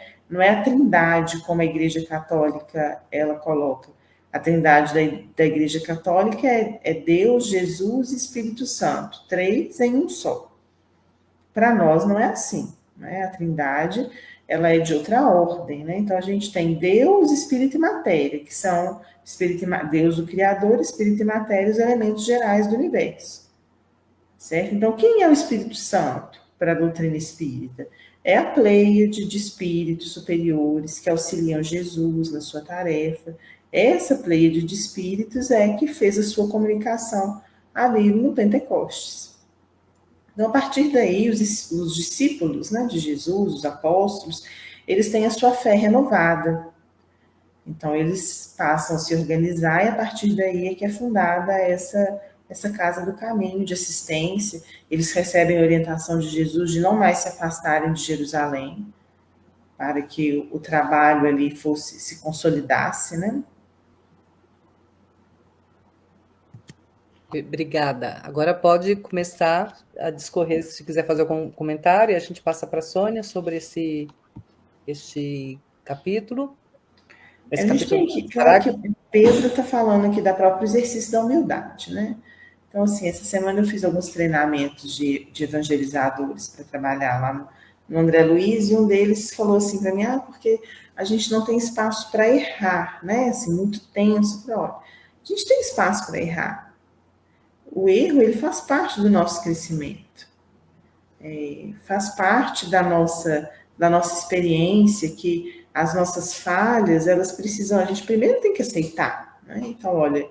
a trindade, como a Igreja Católica ela coloca. A trindade da Igreja Católica é Deus, Jesus e Espírito Santo, 3 em um só. Para nós não é assim, né? A trindade ela é de outra ordem, né? Então a gente tem Deus, Espírito e Matéria, que são Deus o Criador, Espírito e Matéria, os elementos gerais do universo, certo? Então quem é o Espírito Santo para a doutrina espírita? É a pleiade de espíritos superiores que auxiliam Jesus na sua tarefa. Essa pleiade de espíritos é que fez a sua comunicação ali no Pentecostes. Então, a partir daí, os discípulos, né, de Jesus, os apóstolos, eles têm a sua fé renovada. Então, eles passam a se organizar e a partir daí é que é fundada essa Casa do Caminho de assistência. Eles recebem a orientação de Jesus de não mais se afastarem de Jerusalém, para que o trabalho ali se consolidasse, né? Obrigada. Agora pode começar a discorrer, se quiser fazer algum comentário, e a gente passa para a Sônia sobre este capítulo. A gente tem que, claro que o Pedro está falando aqui da própria exercício da humildade, né? Então, assim, essa semana eu fiz alguns treinamentos de evangelizadores para trabalhar lá no André Luiz, e um deles falou assim para mim, porque a gente não tem espaço para errar, né? Assim, muito tenso. Eu falei, olha, a gente tem espaço para errar. O erro, ele faz parte do nosso crescimento. Faz parte da nossa experiência, que as nossas falhas, elas precisam, a gente primeiro tem que aceitar, né? Então, olha,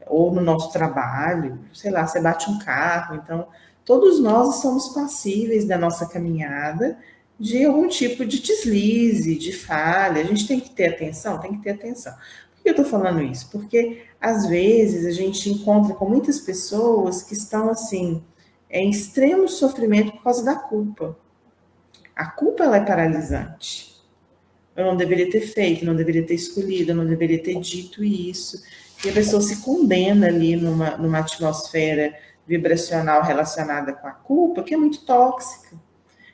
ou no nosso trabalho, sei lá, você bate um carro, então, todos nós somos passíveis da nossa caminhada de algum tipo de deslize, de falha, a gente tem que ter atenção, tem que ter atenção. Por que eu estou falando isso? Porque, às vezes, a gente encontra com muitas pessoas que estão, assim, em extremo sofrimento por causa da culpa. A culpa, ela é paralisante. Eu não deveria ter feito, não deveria ter escolhido, eu não deveria ter dito isso. E a pessoa se condena ali numa atmosfera vibracional relacionada com a culpa, que é muito tóxica.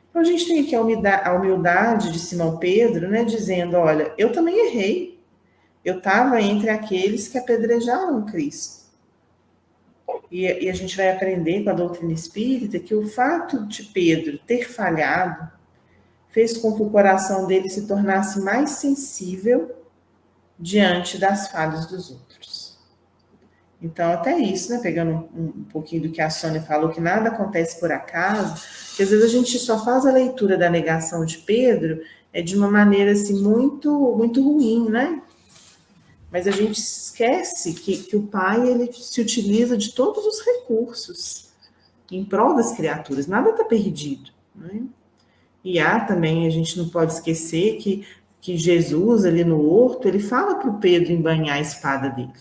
Então, a gente tem aqui a humildade de Simão Pedro, né, dizendo, olha, eu também errei. Eu estava entre aqueles que apedrejaram Cristo. E a gente vai aprender com a doutrina espírita que o fato de Pedro ter falhado fez com que o coração dele se tornasse mais sensível diante das falhas dos outros. Então, até isso, né, pegando um pouquinho do que a Sônia falou, que nada acontece por acaso, que às vezes a gente só faz a leitura da negação de Pedro de uma maneira assim, muito, muito ruim, né? Mas a gente esquece que o Pai, ele se utiliza de todos os recursos em prol das criaturas, nada está perdido, né? E há também, a gente não pode esquecer que Jesus, ali no horto, ele fala para o Pedro embainhar a espada dele.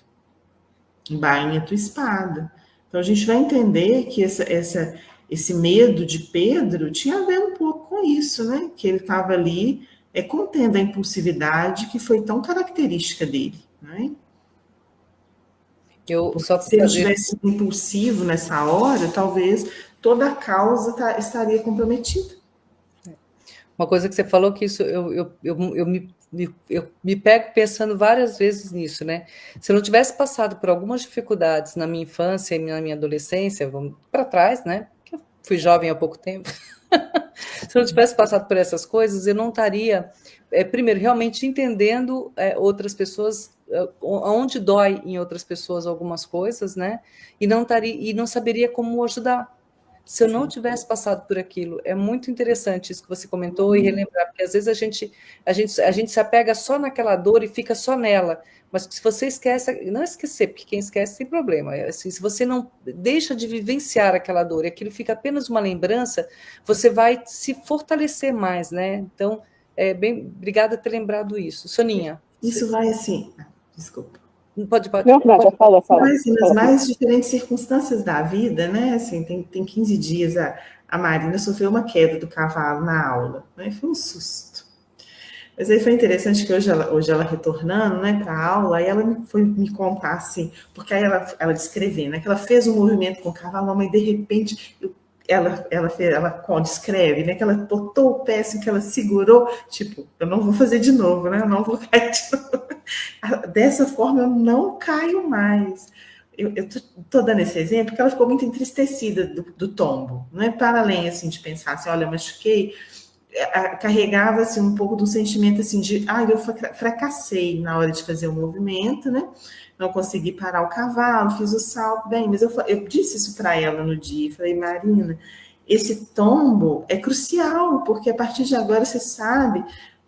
Embainha a tua espada. Então, a gente vai entender que esse medo de Pedro tinha a ver um pouco com isso, né? Que ele estava ali contendo a impulsividade que foi tão característica dele, né? Se ele tivesse sido impulsivo nessa hora, talvez toda a causa estaria comprometida. Uma coisa que você falou, que isso eu me pego pensando várias vezes nisso, né? Se eu não tivesse passado por algumas dificuldades na minha infância e na minha adolescência, vamos para trás, né? Eu fui jovem há pouco tempo. Se eu não tivesse passado por essas coisas, eu não estaria, primeiro, realmente entendendo outras pessoas, onde dói em outras pessoas algumas coisas, né? E não saberia como ajudar. Se eu não tivesse passado por aquilo, é muito interessante isso que você comentou e relembrar, porque às vezes a gente se apega só naquela dor e fica só nela, mas se você esquece, não esquecer, porque quem esquece tem problema, assim, se você não deixa de vivenciar aquela dor e aquilo fica apenas uma lembrança, você vai se fortalecer mais, né? Então, obrigada por ter lembrado isso. Soninha. Isso vai assim, desculpa. Pode. Não, fala. Mas nas mais diferentes circunstâncias da vida, né? Assim, tem 15 dias, a Marina sofreu uma queda do cavalo na aula, né? Foi um susto. Mas aí foi interessante que hoje ela retornando, né, para a aula, aí ela foi me contar assim, porque aí ela descrevendo, né, que ela fez um movimento com o cavalo, mas de repente ela descreve, né, que ela botou o pé assim, que ela segurou, tipo, eu não vou fazer de novo, né, eu não vou cair de novo. Dessa forma eu não caio mais. Eu tô dando esse exemplo porque ela ficou muito entristecida do tombo, não é para além assim de pensar assim, olha, machuquei, carregava assim um pouco do sentimento assim de, eu fracassei na hora de fazer o movimento, né? Não consegui parar o cavalo, fiz o salto, bem, mas eu disse isso para ela no dia, falei, Marina, esse tombo é crucial, porque a partir de agora você sabe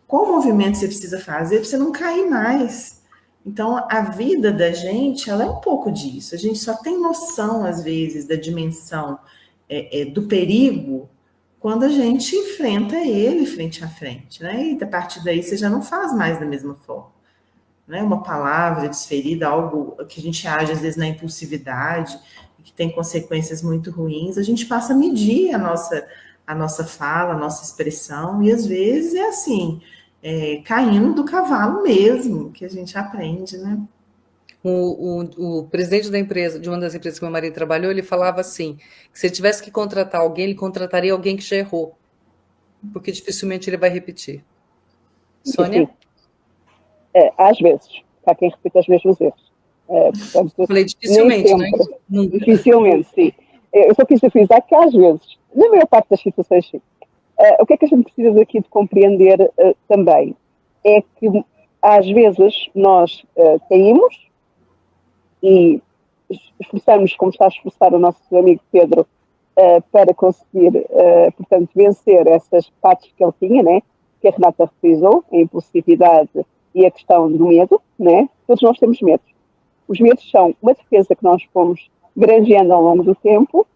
qual movimento você precisa fazer para você não cair mais. Então, a vida da gente, ela é um pouco disso. A gente só tem noção, às vezes, da dimensão do perigo quando a gente enfrenta ele frente a frente, né? E a partir daí você já não faz mais da mesma forma. Né? Uma palavra desferida, algo que a gente age, às vezes, na impulsividade, que tem consequências muito ruins, a gente passa a medir a nossa fala, a nossa expressão, e às vezes é assim, caindo do cavalo mesmo, que a gente aprende, né? O presidente da empresa, de uma das empresas que meu marido trabalhou, ele falava assim, que se ele tivesse que contratar alguém, ele contrataria alguém que já errou, porque dificilmente ele vai repetir. Sim, Sônia? às vezes. Há quem repita os mesmos erros. Portanto, Falei nem dificilmente, não é? sempre. Nunca. Dificilmente, sim. Eu só quis frisar que às vezes, na maior parte das situações, sim. O que é que a gente precisa aqui de compreender também? É que às vezes nós caímos e esforçamos, como está a esforçar o nosso amigo Pedro, para conseguir, portanto, vencer essas partes que ele tinha, né? Que a Renata refrisou, a impulsividade e a questão do medo, né? Todos nós temos medos. Os medos são uma defesa que nós fomos granjeando ao longo do tempo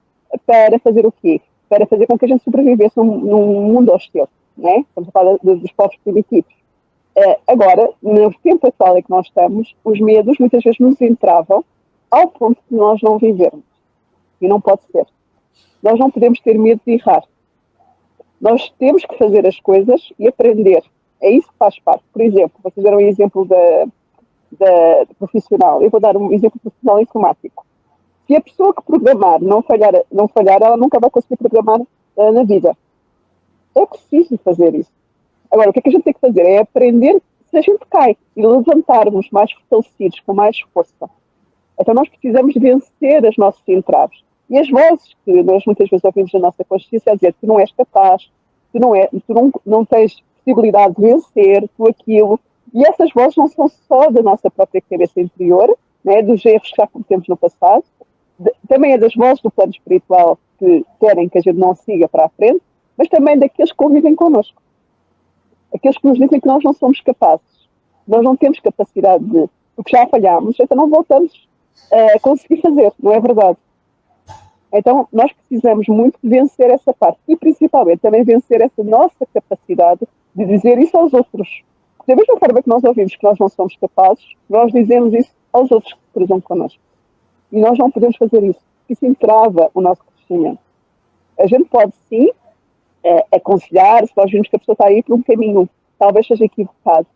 para fazer o quê? Para fazer com que a gente sobrevivesse num mundo hostil, né? Estamos a falar dos povos primitivos. Agora, no tempo atual em que nós estamos, os medos muitas vezes nos entravam ao ponto de nós não vivermos. E não pode ser. Nós não podemos ter medo de errar. Nós temos que fazer as coisas e aprender. É isso que faz parte. Por exemplo, vocês deram um exemplo da profissional. Eu vou dar um exemplo profissional informático. Se a pessoa que programar não falhar, ela nunca vai conseguir programar na vida. É preciso fazer isso. Agora, o que é que a gente tem que fazer? É aprender se a gente cai e levantarmos mais fortalecidos, com mais força. Então nós precisamos de vencer os nossos entraves. E as vozes que nós muitas vezes ouvimos na nossa consciência a dizer que tu não és capaz, tu não tens possibilidade de vencer, tu aquilo. E essas vozes não são só da nossa própria cabeça interior, né, dos erros que já cometemos no passado, também é das vozes do plano espiritual que querem que a gente não siga para a frente, mas também daqueles que convivem connosco. Aqueles que nos dizem que nós não somos capazes. Nós não temos capacidade de, porque já falhámos, então não voltamos a conseguir fazer, não é verdade? Então, nós precisamos muito de vencer essa parte e, principalmente, também vencer essa nossa capacidade de dizer isso aos outros. Da mesma forma que nós ouvimos que nós não somos capazes, nós dizemos isso aos outros que se cruzam connosco. E nós não podemos fazer isso, porque isso entrava o nosso crescimento. A gente pode, sim, aconselhar, se nós vimos que a pessoa está aí por um caminho, talvez seja equivocado,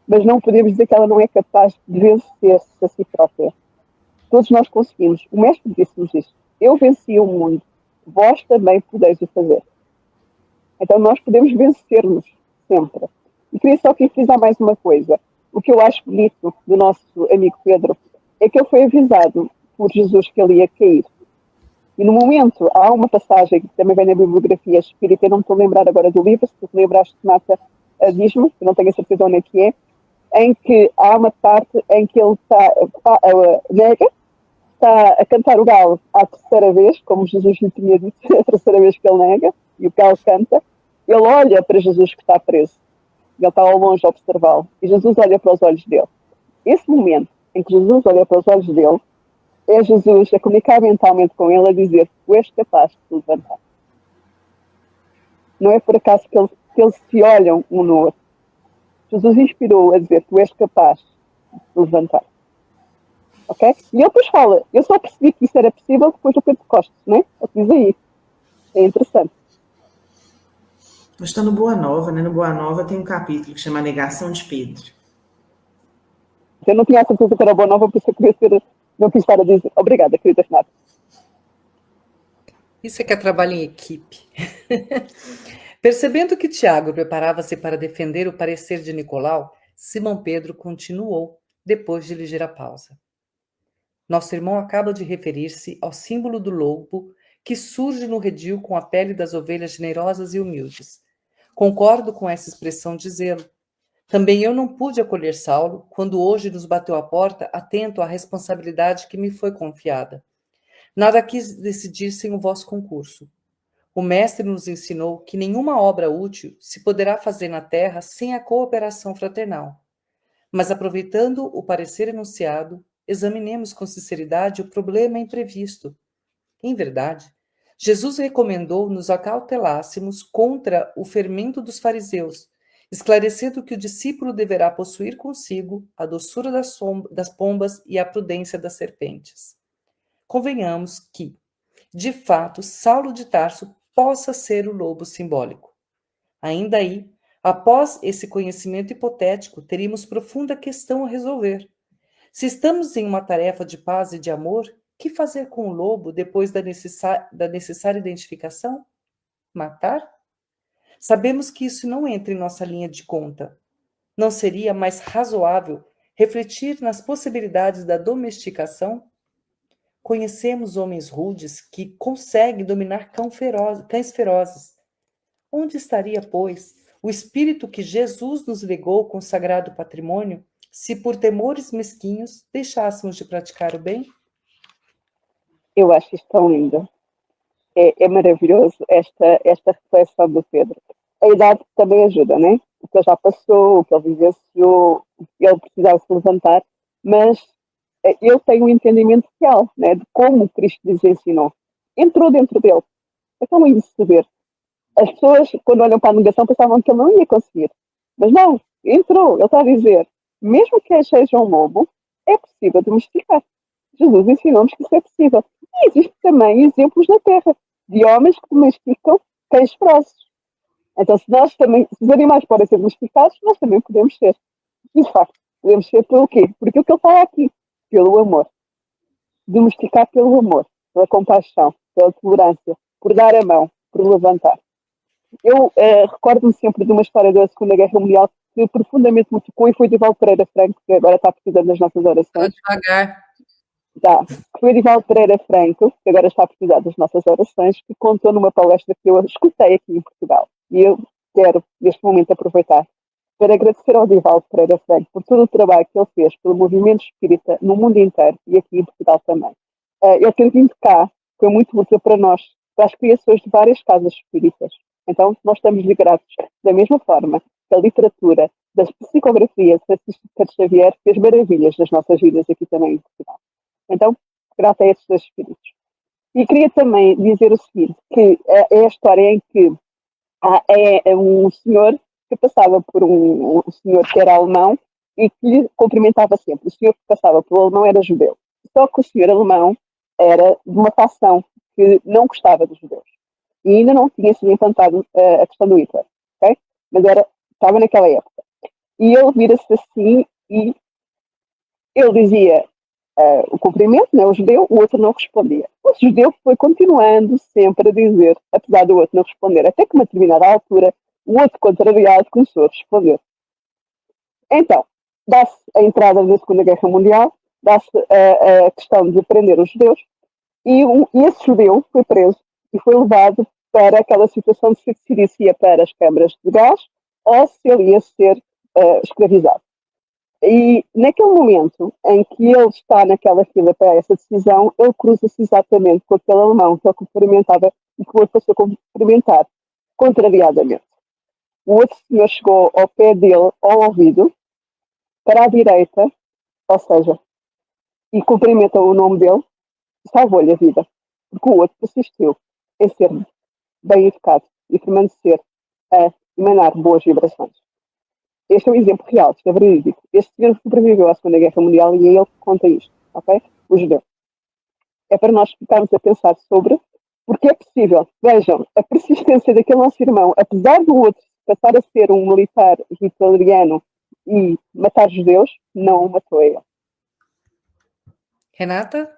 mas não podemos dizer que ela não é capaz de vencer-se a si própria. Todos nós conseguimos. O mestre disse-nos isto. Eu venci o mundo. Vós também podeis o fazer. Então nós podemos vencer-nos sempre. E queria só aqui frisar mais uma coisa. O que eu acho bonito do nosso amigo Pedro é que ele foi avisado por Jesus que ele ia cair. E no momento, há uma passagem que também vem na bibliografia espírita, eu não me estou a lembrar agora do livro, se tu te lembraste, Renata, diz-me, eu não tenho a certeza onde é que é, em que há uma parte em que ele nega, está a cantar o galo à terceira vez, como Jesus lhe tinha dito, a terceira vez que ele nega, e o galo canta, ele olha para Jesus que está preso, ele está ao longe a observá-lo, e Jesus olha para os olhos dele. Esse momento em que Jesus olha para os olhos dele, é Jesus a comunicar mentalmente com ele, a dizer: tu és capaz de te levantar. Não é por acaso que eles se olham um no outro. Jesus inspirou a dizer: tu és capaz de te levantar. Ok? E ele depois fala: eu só percebi que isso era possível depois do Pentecostes, não é? Ele diz aí. É interessante. Nós estamos no Boa Nova, né? No Boa Nova tem um capítulo que chama A Negação de Pedro. Eu não tinha a certeza que era boa nova, por isso eu queria ser. Não quis estar a dizer. Obrigada, querida Renata. Isso é que é trabalho em equipe. Percebendo que Tiago preparava-se para defender o parecer de Nicolau, Simão Pedro continuou, depois de ligeira pausa. Nosso irmão acaba de referir-se ao símbolo do lobo que surge no redil com a pele das ovelhas generosas e humildes. Concordo com essa expressão de zelo. Também eu não pude acolher Saulo quando hoje nos bateu à porta, atento à responsabilidade que me foi confiada. Nada quis decidir sem o vosso concurso. O mestre nos ensinou que nenhuma obra útil se poderá fazer na terra sem a cooperação fraternal. Mas aproveitando o parecer enunciado, examinemos com sinceridade o problema imprevisto. Em verdade, Jesus recomendou nos acautelássemos contra o fermento dos fariseus, esclarecendo que o discípulo deverá possuir consigo a doçura das pombas e a prudência das serpentes. Convenhamos que, de fato, Saulo de Tarso possa ser o lobo simbólico. Ainda aí, Após esse conhecimento hipotético, teríamos profunda questão a resolver. Se estamos em uma tarefa de paz e de amor, que fazer com o lobo depois da necessária identificação? Matar? Sabemos que isso não entra em nossa linha de conta. Não seria mais razoável refletir nas possibilidades da domesticação? Conhecemos homens rudes que conseguem dominar cães ferozes. Onde estaria, pois, o espírito que Jesus nos legou com o sagrado patrimônio, se por temores mesquinhos deixássemos de praticar o bem? Eu acho isto tão lindo. É maravilhoso esta reflexão do Pedro. A idade também ajuda, né? O que ele já passou, o que ele vivenciou, ele precisava se levantar, mas ele tem um entendimento real, né? De como Cristo lhes ensinou. Entrou dentro dele. É tão lindo de se ver. As pessoas, quando olham para a negação, pensavam que ele não ia conseguir. Mas não, entrou. Ele está a dizer, mesmo que seja um lobo, é possível domesticar. Jesus ensinou-nos que isso é possível. E existem também exemplos na Terra de homens que domesticam cães ferozes. Então, se os animais podem ser domesticados, nós também podemos ser. E, de facto, podemos ser pelo quê? Por aquilo que ele fala aqui. Pelo amor. Domesticar pelo amor, pela compaixão, pela tolerância, por dar a mão, por levantar. Eu recordo-me sempre de uma história da Segunda Guerra Mundial que profundamente me tocou e foi de Divaldo Pereira Franco, que agora está precisando das nossas orações. Devagar. Tá. Foi Divaldo Pereira Franco, que agora está a precisar das nossas orações, que contou numa palestra que eu escutei aqui em Portugal. E eu quero, neste momento, aproveitar para agradecer ao Divaldo Pereira Franco por todo o trabalho que ele fez pelo movimento espírita no mundo inteiro e aqui em Portugal também. Ele ter vindo cá foi muito útil para nós, para as criações de várias casas espíritas. Então, nós estamos ligados da mesma forma que a literatura das psicografias de Francisco de Xavier fez maravilhas nas nossas vidas aqui também em Portugal. Então, graças a estes dois espíritos. E queria também dizer o seguinte, que é a história em que é um senhor que passava por um senhor que era alemão e que lhe cumprimentava sempre. O senhor que passava pelo alemão era judeu. Só que o senhor alemão era de uma facção que não gostava dos judeus. E ainda não tinha sido implantado a questão do Hitler. Okay? Mas estava naquela época. E ele vira-se assim e ele dizia o cumprimento, né, o judeu, o outro não respondia. O judeu foi continuando sempre a dizer, apesar do outro não responder, até que, a uma determinada altura, o outro contrariado começou a responder. Então, dá-se a entrada da Segunda Guerra Mundial, dá-se a questão de prender os judeus, e esse judeu foi preso e foi levado para aquela situação de se decidir se ia para as câmaras de gás ou se ele ia ser escravizado. E naquele momento em que ele está naquela fila para essa decisão, ele cruza-se exatamente com aquele alemão que ele cumprimentava e que o outro passou a cumprimentar, contrariadamente. O outro senhor chegou ao pé dele, ao ouvido, para a direita, ou seja, e cumprimenta o nome dele, e salvou-lhe a vida. Porque o outro persistiu em ser bem educado e permanecer a emanar boas vibrações. Este é um exemplo real, isto é verídico. Este senhor sobreviveu à Segunda Guerra Mundial e é ele que conta isto, ok? O judeu. É para nós ficarmos a pensar sobre porque é possível. Vejam, a persistência daquele nosso irmão, apesar do outro passar a ser um militar hitleriano e matar judeus, não o matou a ele. Renata?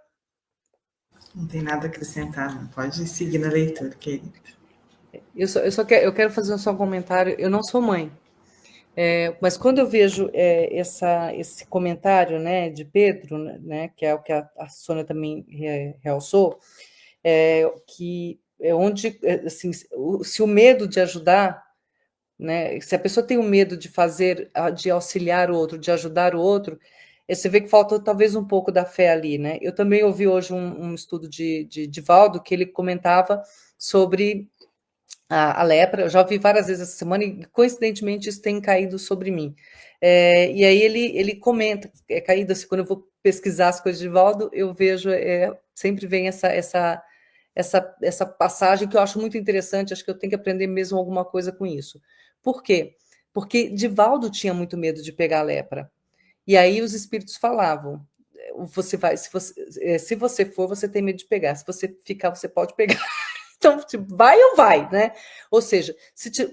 Não tem nada a acrescentar, não. Pode seguir na leitura, querido. Eu quero fazer só um comentário. Eu não sou mãe. Mas quando eu vejo esse comentário, né, de Pedro, né, que é o que a Sônia também realçou, que é onde, assim, se o medo de ajudar, né, se a pessoa tem o medo de fazer, de auxiliar o outro, de ajudar o outro, você vê que falta talvez um pouco da fé ali, né? Eu também ouvi hoje um estudo de Valdo, que ele comentava sobre a lepra. Eu já ouvi várias vezes essa semana e, coincidentemente, isso tem caído sobre mim. E aí ele comenta, caído assim, quando eu vou pesquisar as coisas de Valdo, eu vejo, sempre vem essa passagem que eu acho muito interessante, acho que eu tenho que aprender mesmo alguma coisa com isso. Por quê? Porque Divaldo tinha muito medo de pegar a lepra. E aí os espíritos falavam, se você for, você tem medo de pegar, se você ficar, você pode pegar. Então, tipo, vai ou vai, né? Ou seja,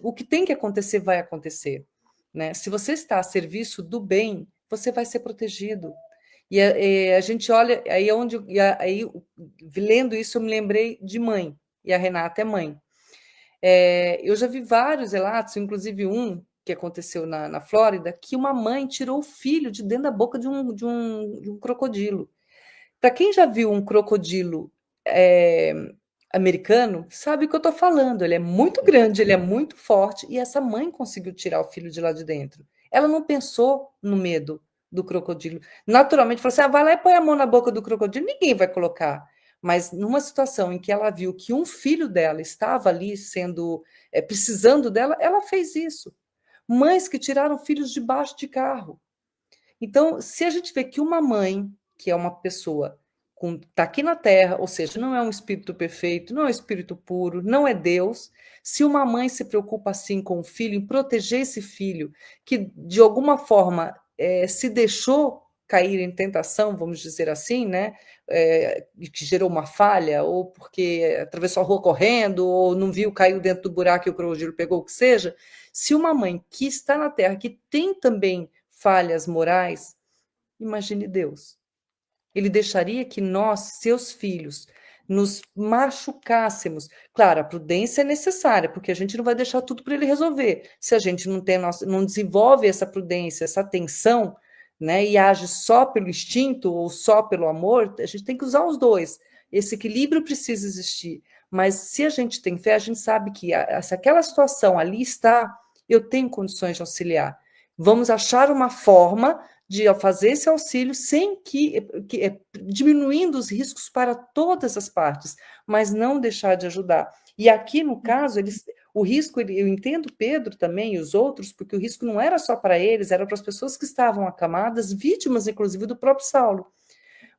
o que tem que acontecer, vai acontecer, né? Se você está a serviço do bem, você vai ser protegido. E a gente olha, aí onde, aí lendo isso, eu me lembrei de mãe, e a Renata é mãe. Eu já vi vários relatos, inclusive um que aconteceu na Flórida, que uma mãe tirou o filho de dentro da boca de um crocodilo. Para quem já viu um crocodilo americano, sabe o que eu estou falando. Ele é muito grande, ele é muito forte, e essa mãe conseguiu tirar o filho de lá de dentro. Ela não pensou no medo do crocodilo. Naturalmente, falou assim: vai lá e põe a mão na boca do crocodilo. Ninguém vai colocar. Mas numa situação em que ela viu que um filho dela estava ali precisando dela, ela fez isso. Mães que tiraram filhos debaixo de carro. Então, se a gente vê que uma mãe, que é uma pessoa está aqui na Terra, ou seja, não é um espírito perfeito, não é um espírito puro, não é Deus, se uma mãe se preocupa assim com o filho, em proteger esse filho, que de alguma forma se deixou cair em tentação, vamos dizer assim, né? Que gerou uma falha, ou porque atravessou a rua correndo, ou não viu, caiu dentro do buraco e o crocodilo pegou, o que seja. Se uma mãe que está na Terra, que tem também falhas morais, imagine Deus. Ele deixaria que nós, seus filhos, nos machucássemos. Claro, a prudência é necessária, porque a gente não vai deixar tudo para ele resolver. Se a gente não desenvolve essa prudência, essa atenção, né, e age só pelo instinto ou só pelo amor, a gente tem que usar os dois. Esse equilíbrio precisa existir. Mas se a gente tem fé, a gente sabe que se aquela situação ali está, eu tenho condições de auxiliar. Vamos achar uma forma de fazer esse auxílio sem diminuindo os riscos para todas as partes, mas não deixar de ajudar. E aqui, no caso, o risco, eu entendo Pedro também e os outros, porque o risco não era só para eles, era para as pessoas que estavam acamadas, vítimas, inclusive, do próprio Saulo.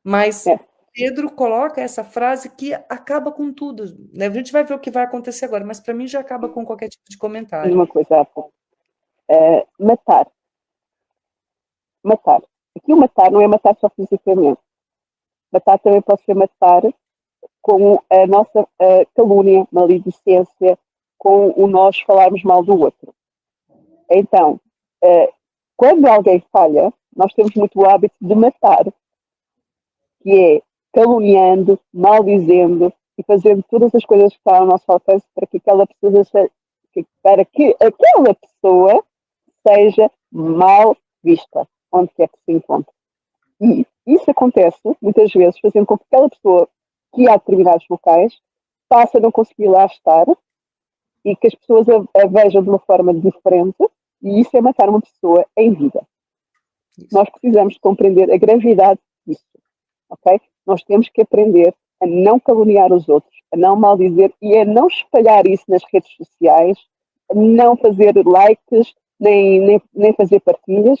Mas Pedro coloca essa frase que acaba com tudo, né? A gente vai ver o que vai acontecer agora, mas para mim já acaba com qualquer tipo de comentário. Uma coisa, matar. Aqui o matar não é matar só fisicamente. Matar também pode ser matar com a nossa calúnia, maledicência, com o nós falarmos mal do outro. Então, quando alguém falha, nós temos muito o hábito de matar, que é caluniando, maldizendo e fazendo todas as coisas que estão ao nosso alcance para que aquela pessoa seja mal vista, onde quer que se encontre. E isso acontece, muitas vezes, fazendo com que aquela pessoa que há determinados locais passe a não conseguir lá estar e que as pessoas a vejam de uma forma diferente, e isso é matar uma pessoa em vida. Isso. Nós precisamos de compreender a gravidade disso, ok? Nós temos que aprender a não caluniar os outros, a não maldizer e a não espalhar isso nas redes sociais, a não fazer likes, nem fazer partilhas,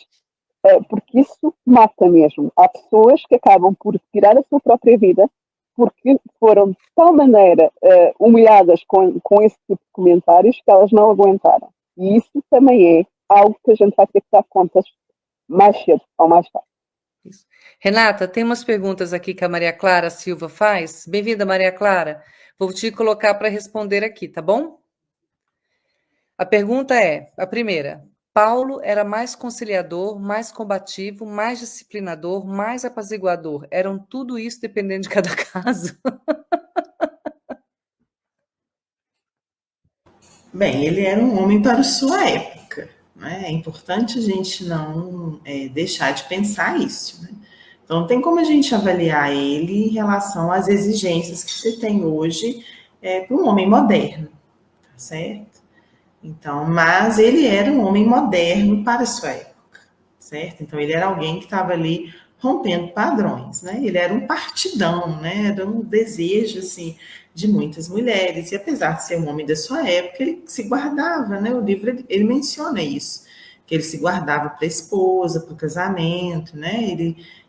porque isso mata mesmo. Há pessoas que acabam por tirar a sua própria vida porque foram de tal maneira humilhadas com esse tipo de comentários que elas não aguentaram. E isso também é algo que a gente vai ter que dar contas mais cedo ou mais tarde. Isso. Renata, tem umas perguntas aqui que a Maria Clara Silva faz. Bem-vinda, Maria Clara. Vou te colocar para responder aqui, tá bom? A pergunta é, a primeira: Paulo era mais conciliador, mais combativo, mais disciplinador, mais apaziguador. Eram tudo isso dependendo de cada caso? Bem, ele era um homem para sua época, né? É importante a gente não deixar de pensar isso, né? Então, não tem como a gente avaliar ele em relação às exigências que se tem hoje para um homem moderno, tá certo? Então, mas ele era um homem moderno para a sua época, certo? Então, ele era alguém que estava ali rompendo padrões, né? Ele era um partidão, né? Era um desejo, assim, de muitas mulheres. E apesar de ser um homem da sua época, ele se guardava, né? O livro, ele menciona isso, que ele se guardava para a esposa, para o casamento, né?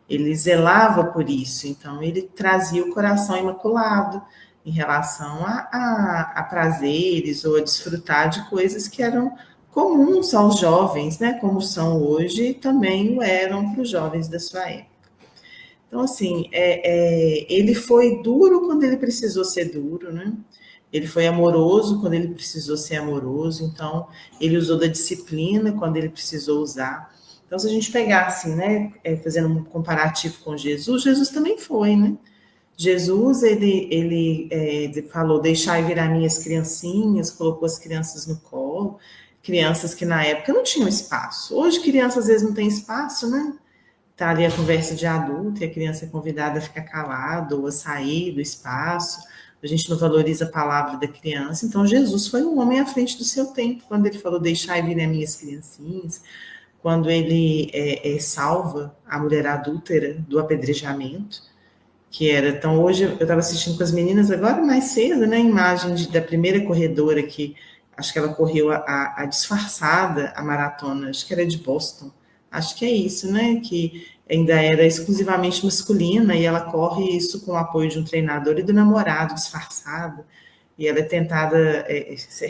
Ele zelava por isso. Então, ele trazia o coração imaculado em relação a prazeres ou a desfrutar de coisas que eram comuns aos jovens, né, como são hoje, e também o eram para os jovens da sua época. Então, assim, ele foi duro quando ele precisou ser duro, né? Ele foi amoroso quando ele precisou ser amoroso, então ele usou da disciplina quando ele precisou usar. Então, se a gente pegar assim, né, fazendo um comparativo com Jesus, Jesus também foi, né? Jesus, ele falou, deixai vir as minhas criancinhas, colocou as crianças no colo, crianças que na época não tinham espaço. Hoje, criança às vezes não tem espaço, né? Tá ali a conversa de adulto e a criança é convidada a ficar calada ou a sair do espaço. A gente não valoriza a palavra da criança. Então, Jesus foi um homem à frente do seu tempo, quando ele falou, deixai vir as minhas criancinhas, quando ele salva a mulher adúltera do apedrejamento, que era, então hoje eu estava assistindo com as meninas agora mais cedo, né, a imagem da primeira corredora que, acho que ela correu a disfarçada, a maratona, acho que era de Boston, acho que é isso, né, que ainda era exclusivamente masculina, e ela corre isso com o apoio de um treinador e do namorado disfarçado, e ela é tentada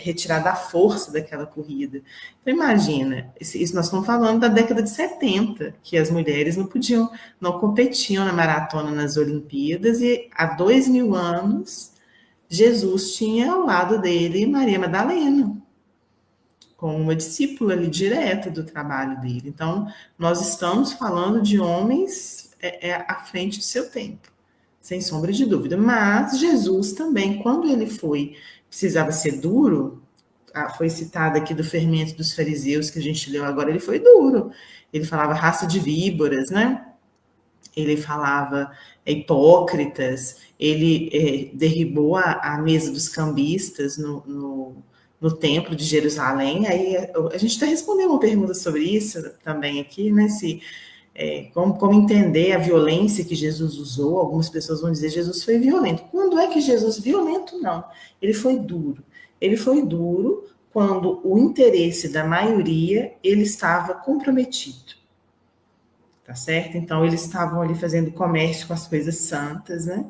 retirar da força daquela corrida. Então, imagina, isso nós estamos falando da década de 70, que as mulheres não competiam na maratona nas Olimpíadas, e há 2000 anos, Jesus tinha ao lado dele Maria Madalena, como uma discípula ali direta do trabalho dele. Então, nós estamos falando de homens à frente do seu tempo, sem sombra de dúvida. Mas Jesus também, quando ele precisava ser duro, foi citado aqui do fermento dos fariseus, que a gente leu agora, ele foi duro. Ele falava raça de víboras, né? Ele falava hipócritas, ele derribou a mesa dos cambistas no templo de Jerusalém. Aí a gente está respondendo uma pergunta sobre isso também aqui, né? Como entender a violência que Jesus usou. Algumas pessoas vão dizer que Jesus foi violento. Quando é que Jesus violento? Não. Ele foi duro. Ele foi duro quando o interesse da maioria ele estava comprometido. Tá certo? Então, eles estavam ali fazendo comércio com as coisas santas, né?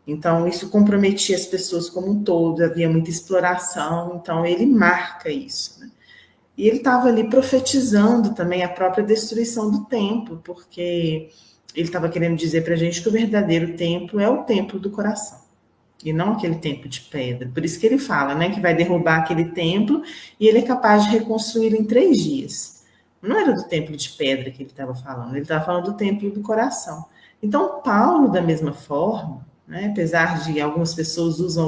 Então, isso comprometia as pessoas como um todo, havia muita exploração, então ele marca isso, né? E ele estava ali profetizando também a própria destruição do templo, porque ele estava querendo dizer para a gente que o verdadeiro templo é o templo do coração, e não aquele templo de pedra. Por isso que ele fala, né, que vai derrubar aquele templo e ele é capaz de reconstruir em 3 dias. Não era do templo de pedra que ele estava falando, ele estava falando do templo do coração. Então, Paulo, da mesma forma, né, apesar de algumas pessoas usam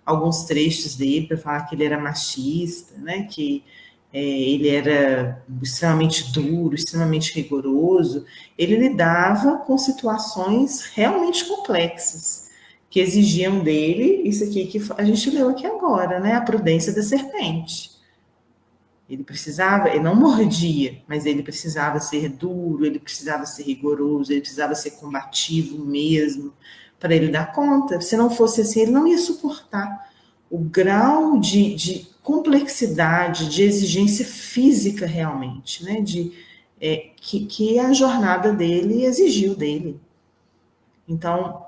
alguns trechos dele para falar que ele era machista, né, que ele era extremamente duro, extremamente rigoroso, ele lidava com situações realmente complexas, que exigiam dele isso aqui que a gente leu aqui agora, né, a prudência da serpente. Ele não mordia, mas ele precisava ser duro, ele precisava ser rigoroso, ele precisava ser combativo mesmo, para ele dar conta. Se não fosse assim, ele não ia suportar o grau de complexidade, de exigência física realmente, né? Que a jornada dele exigiu dele. Então,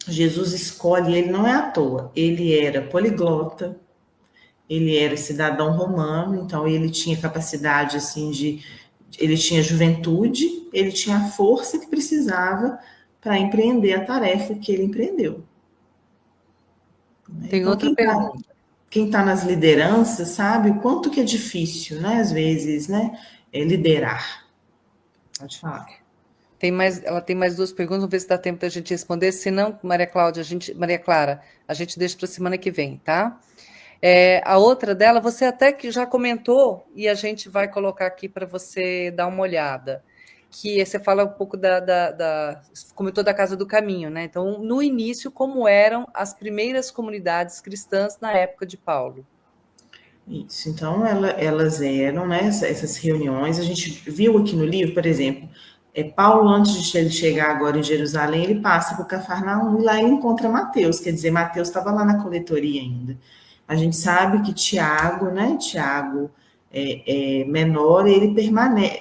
Jesus escolhe, ele não é à toa, ele era poliglota, ele era cidadão romano, então ele tinha capacidade assim ele tinha juventude, ele tinha a força que precisava para empreender a tarefa que ele empreendeu. Tem então, outra pergunta. Quem está nas lideranças sabe o quanto que é difícil, né, às vezes, né, liderar. Pode falar. Ela tem mais 2 perguntas, vamos ver se dá tempo da gente responder. Se não, Maria Clara, a gente deixa para a semana que vem, tá? A outra dela, você até que já comentou, e a gente vai colocar aqui para você dar uma olhada, que você fala um pouco comentou da Casa do Caminho, né? Então, no início, como eram as primeiras comunidades cristãs na época de Paulo? Isso, então elas eram, né, essas reuniões, a gente viu aqui no livro, por exemplo, Paulo, antes de ele chegar agora em Jerusalém, ele passa por Cafarnaum e lá ele encontra Mateus, quer dizer, Mateus estava lá na coletoria ainda. A gente sabe que Tiago, né, menor,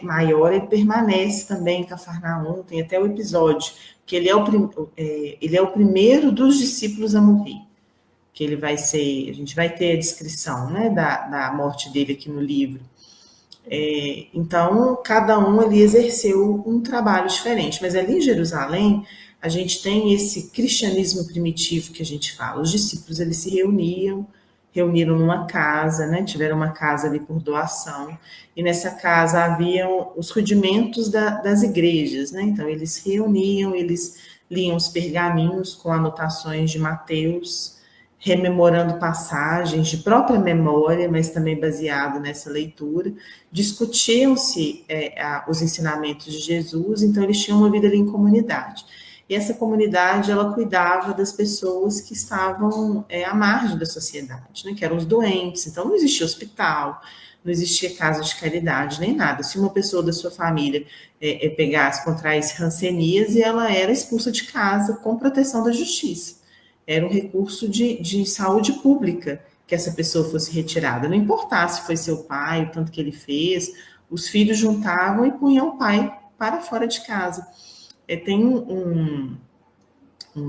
maior, ele permanece também em Cafarnaum, tem até o episódio, que ele é o primeiro dos discípulos a morrer, que ele vai ser, a gente vai ter a descrição, né, da morte dele aqui no livro. Então, cada um ali exerceu um trabalho diferente. Mas ali em Jerusalém, a gente tem esse cristianismo primitivo que a gente fala. Os discípulos, eles se reuniram numa casa, né? Tiveram uma casa ali por doação. E nessa casa haviam os rudimentos das igrejas, né? Então, eles se reuniam, eles liam os pergaminhos com anotações de Mateus, rememorando passagens de própria memória, mas também baseado nessa leitura. Discutiam-se os ensinamentos de Jesus, então eles tinham uma vida ali em comunidade. E essa comunidade, ela cuidava das pessoas que estavam à margem da sociedade, né, que eram os doentes. Então não existia hospital, não existia casa de caridade, nem nada. Se uma pessoa da sua família pegasse, contraísse hanseníase, ela era expulsa de casa com proteção da justiça. Era um recurso de saúde pública que essa pessoa fosse retirada. Não importasse se foi seu pai, o tanto que ele fez, os filhos juntavam e punham o pai para fora de casa. Tem um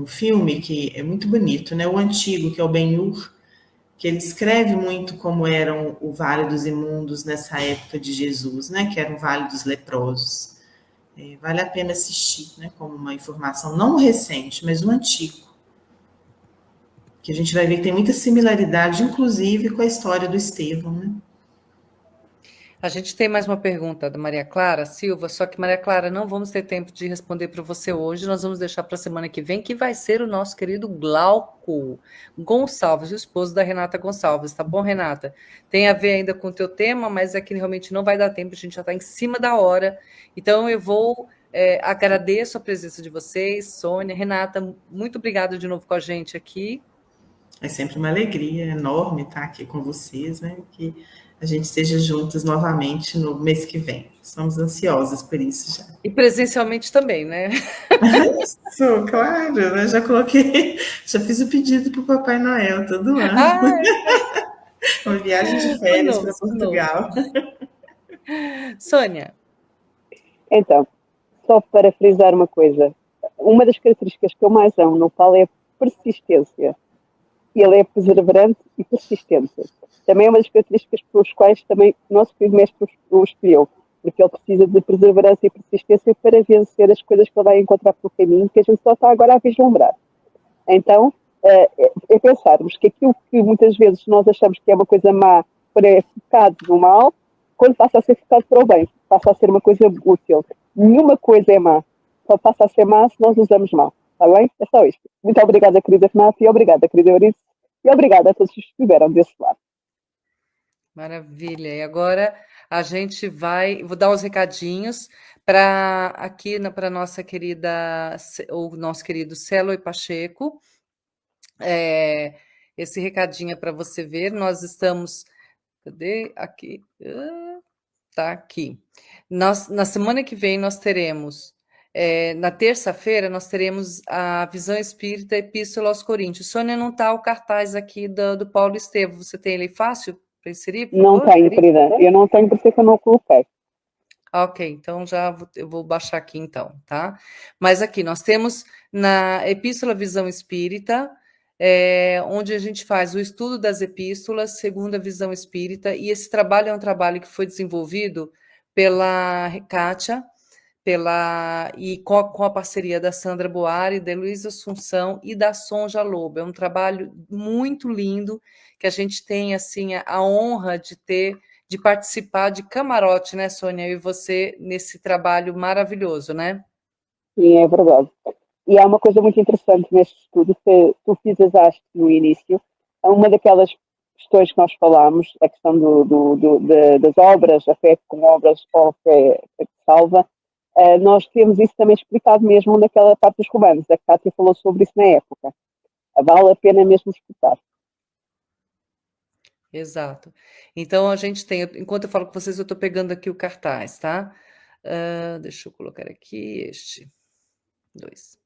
filme que é muito bonito, né? O antigo, que é o Ben-Hur, que ele descreve muito como era o Vale dos Imundos nessa época de Jesus, né? Que era o Vale dos Leprosos. Vale a pena assistir, né? Como uma informação não recente, mas o antigo, que a gente vai ver que tem muita similaridade, inclusive, com a história do Estevão, né? A gente tem mais uma pergunta da Maria Clara Silva, só que, Maria Clara, não vamos ter tempo de responder para você hoje, nós vamos deixar para a semana que vem, que vai ser o nosso querido Glauco Gonçalves, o esposo da Renata Gonçalves, tá bom, Renata? Tem a ver ainda com o teu tema, mas é que realmente não vai dar tempo, a gente já está em cima da hora, então eu vou... agradeço a presença de vocês, Sônia, Renata, muito obrigada de novo com a gente aqui. É sempre uma alegria enorme estar aqui com vocês, né? Que a gente esteja juntos novamente no mês que vem. Estamos ansiosas por isso já. E presencialmente também, né? Isso, claro, né? Já fiz o pedido para o Papai Noel todo ano. Uma viagem de férias para Portugal. Sônia. Então, só para frisar uma coisa, uma das características que eu mais amo no Paulo é a persistência. Ele é perseverante e persistente. Também é uma das características pelas quais também o nosso querido mestre o escolheu, porque ele precisa de perseverança e persistência para vencer as coisas que ele vai encontrar pelo caminho, que a gente só está agora a vislumbrar. Então, é pensarmos que aquilo que muitas vezes nós achamos que é uma coisa má, quando é focado no mal, quando passa a ser focado para o bem, passa a ser uma coisa útil. Nenhuma coisa é má, só passa a ser má se nós usamos mal. Está bem? É só isto. Muito obrigada, querida Renata, e obrigada, querida Eurice, e obrigada a todos que estiveram desse lado. Maravilha. E agora a gente vou dar os recadinhos para nossa querida, o nosso querido Celo e Pacheco. Esse recadinho é para você ver. Nós estamos. Cadê? Aqui. Tá aqui. Na semana que vem nós teremos. Na terça-feira, nós teremos a Visão Espírita Epístola aos Coríntios. Sônia, não está o cartaz aqui do Paulo Estevam. Você tem ele fácil para inserir? Por não favor? Tenho, querida. Eu não tenho, por isso que eu não coloquei. Ok, então eu vou baixar aqui então, tá? Mas aqui nós temos na Epístola Visão Espírita, onde a gente faz o estudo das epístolas segundo a visão espírita, e esse trabalho é um trabalho que foi desenvolvido pela Kátia, com a parceria da Sandra Boari, da Luísa Assunção e da Sonja Lobo. É um trabalho muito lindo, que a gente tem assim a honra de participar de camarote, né, Sônia? Eu e você nesse trabalho maravilhoso, né? Sim, é verdade. E há uma coisa muito interessante neste estudo que tu fizeste no início. Uma daquelas questões que nós falámos, a questão das obras, a fé com obras ou a fé que salva, nós temos isso também explicado mesmo naquela parte dos romanos. A Cátia falou sobre isso na época. Vale a pena mesmo escutar. Exato. Então, a gente tem, enquanto eu falo com vocês, eu estou pegando aqui o cartaz, tá? Deixa eu colocar aqui este. 2.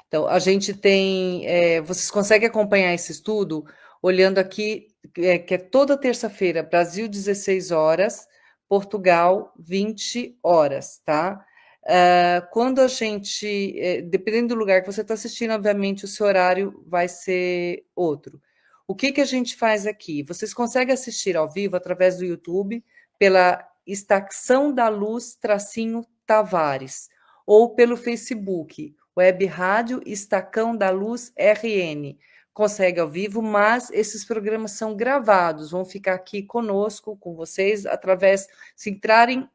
Então, a gente tem, vocês conseguem acompanhar esse estudo olhando aqui, que é toda terça-feira, Brasil, 16 horas, Portugal, 20 horas, tá? Quando a gente, dependendo do lugar que você está assistindo, obviamente, o seu horário vai ser outro. O que a gente faz aqui? Vocês conseguem assistir ao vivo através do YouTube, pela Estação da Luz Tavares, ou pelo Facebook, Web Rádio Estacão da Luz RN. Consegue ao vivo, mas esses programas são gravados, vão ficar aqui conosco, com vocês, através, se entrarem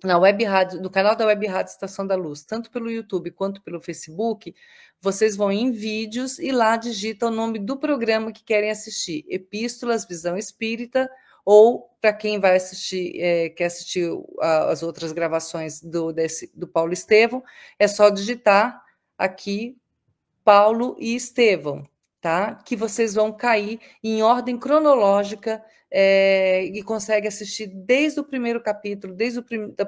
na Web Rádio, no canal da Web Rádio Estação da Luz, tanto pelo YouTube quanto pelo Facebook, vocês vão em vídeos e lá digitam o nome do programa que querem assistir, Epístolas, Visão Espírita, ou para quem vai assistir, quer assistir as outras gravações do Paulo Estevão, é só digitar aqui Paulo e Estevão, tá? Que vocês vão cair em ordem cronológica e consegue assistir desde o primeiro capítulo, desde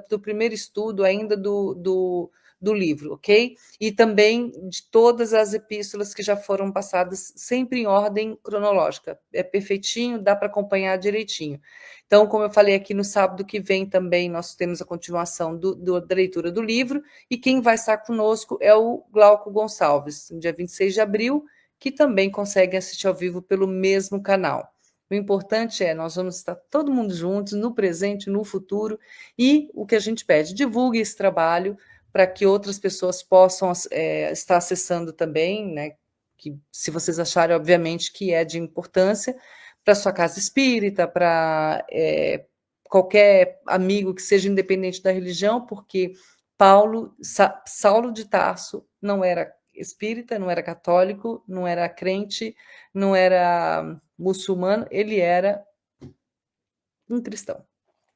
do primeiro estudo ainda do livro, ok? E também de todas as epístolas que já foram passadas, sempre em ordem cronológica. É perfeitinho, dá para acompanhar direitinho. Então, como eu falei aqui, no sábado que vem também nós temos a continuação da leitura do livro, e quem vai estar conosco é o Glauco Gonçalves, no dia 26 de abril, que também consegue assistir ao vivo pelo mesmo canal. O importante é, nós vamos estar todo mundo juntos, no presente, no futuro, e o que a gente pede, divulgue esse trabalho para que outras pessoas possam estar acessando também, né? Que, se vocês acharem, obviamente, que é de importância, para sua casa espírita, para qualquer amigo que seja independente da religião, porque Saulo de Tarso não era espírita, não era católico, não era crente, não era muçulmano, ele era um cristão.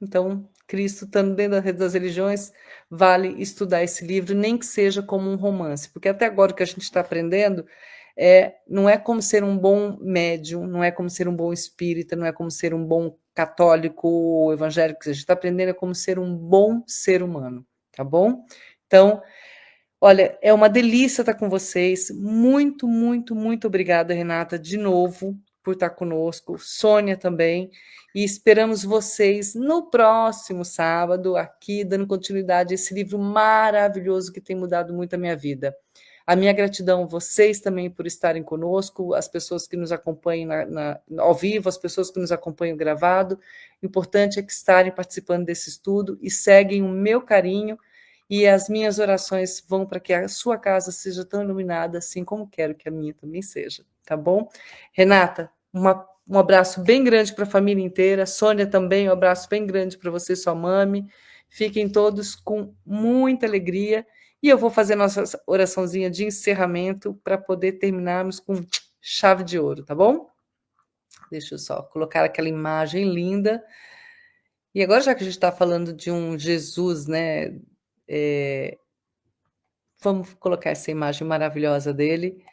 Então, Cristo, estando dentro das religiões, vale estudar esse livro, nem que seja como um romance, porque até agora o que a gente está aprendendo não é como ser um bom médium, não é como ser um bom espírita, não é como ser um bom católico ou evangélico, a gente está aprendendo como ser um bom ser humano, tá bom? Então, olha, é uma delícia estar com vocês, muito, muito, muito obrigada, Renata, de novo, por estar conosco, Sônia também, e esperamos vocês no próximo sábado, aqui, dando continuidade a esse livro maravilhoso que tem mudado muito a minha vida. A minha gratidão a vocês também por estarem conosco, as pessoas que nos acompanham ao vivo, as pessoas que nos acompanham gravado. O importante é que estarem participando desse estudo e seguem o meu carinho, e as minhas orações vão para que a sua casa seja tão iluminada, assim como quero que a minha também seja, tá bom? Renata, um abraço bem grande para a família inteira, Sônia também, um abraço bem grande para você e sua mãe, fiquem todos com muita alegria, e eu vou fazer nossa oraçãozinha de encerramento para poder terminarmos com chave de ouro, tá bom? Deixa eu só colocar aquela imagem linda. E agora, já que a gente está falando de um Jesus, né? Vamos colocar essa imagem maravilhosa dele,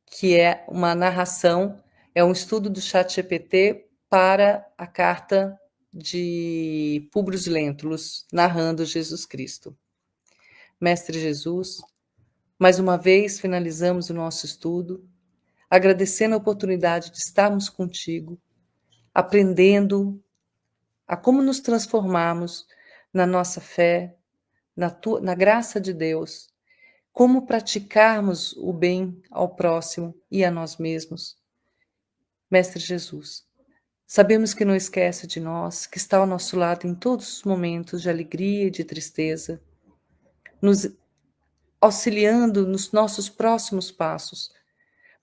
que é uma narração, é um estudo do ChatGPT para a carta de Publius Lentulus, narrando Jesus Cristo. Mestre Jesus, mais uma vez finalizamos o nosso estudo, agradecendo a oportunidade de estarmos contigo, aprendendo a como nos transformarmos na nossa fé, na graça de Deus, como praticarmos o bem ao próximo e a nós mesmos. Mestre Jesus, sabemos que não esquece de nós, que está ao nosso lado em todos os momentos de alegria e de tristeza, nos auxiliando nos nossos próximos passos,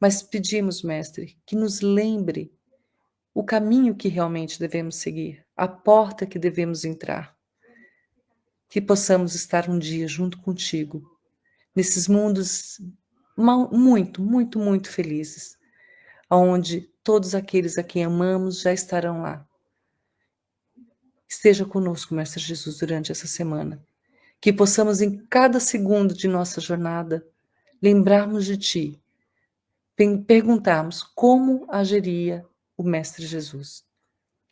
mas pedimos, Mestre, que nos lembre o caminho que realmente devemos seguir, a porta que devemos entrar, que possamos estar um dia junto contigo, nesses mundos muito, muito, muito felizes, onde todos aqueles a quem amamos já estarão lá. Esteja conosco, Mestre Jesus, durante essa semana, que possamos em cada segundo de nossa jornada lembrarmos de Ti, perguntarmos como agiria o Mestre Jesus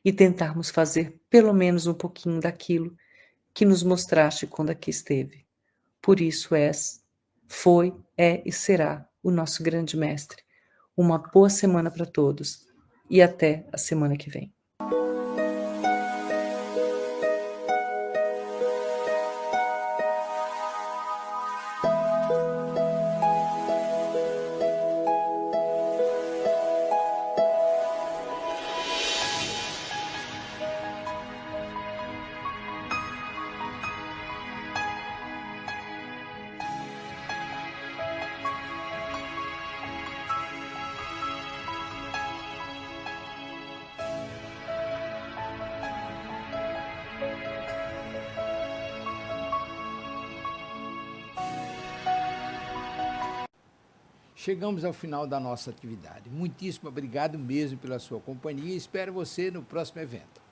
e tentarmos fazer pelo menos um pouquinho daquilo que nos mostraste quando aqui esteve. Por isso foi, é e será o nosso grande Mestre. Uma boa semana para todos e até a semana que vem. chegamos ao final da nossa atividade. Muitíssimo obrigado mesmo pela sua companhia e espero você no próximo evento.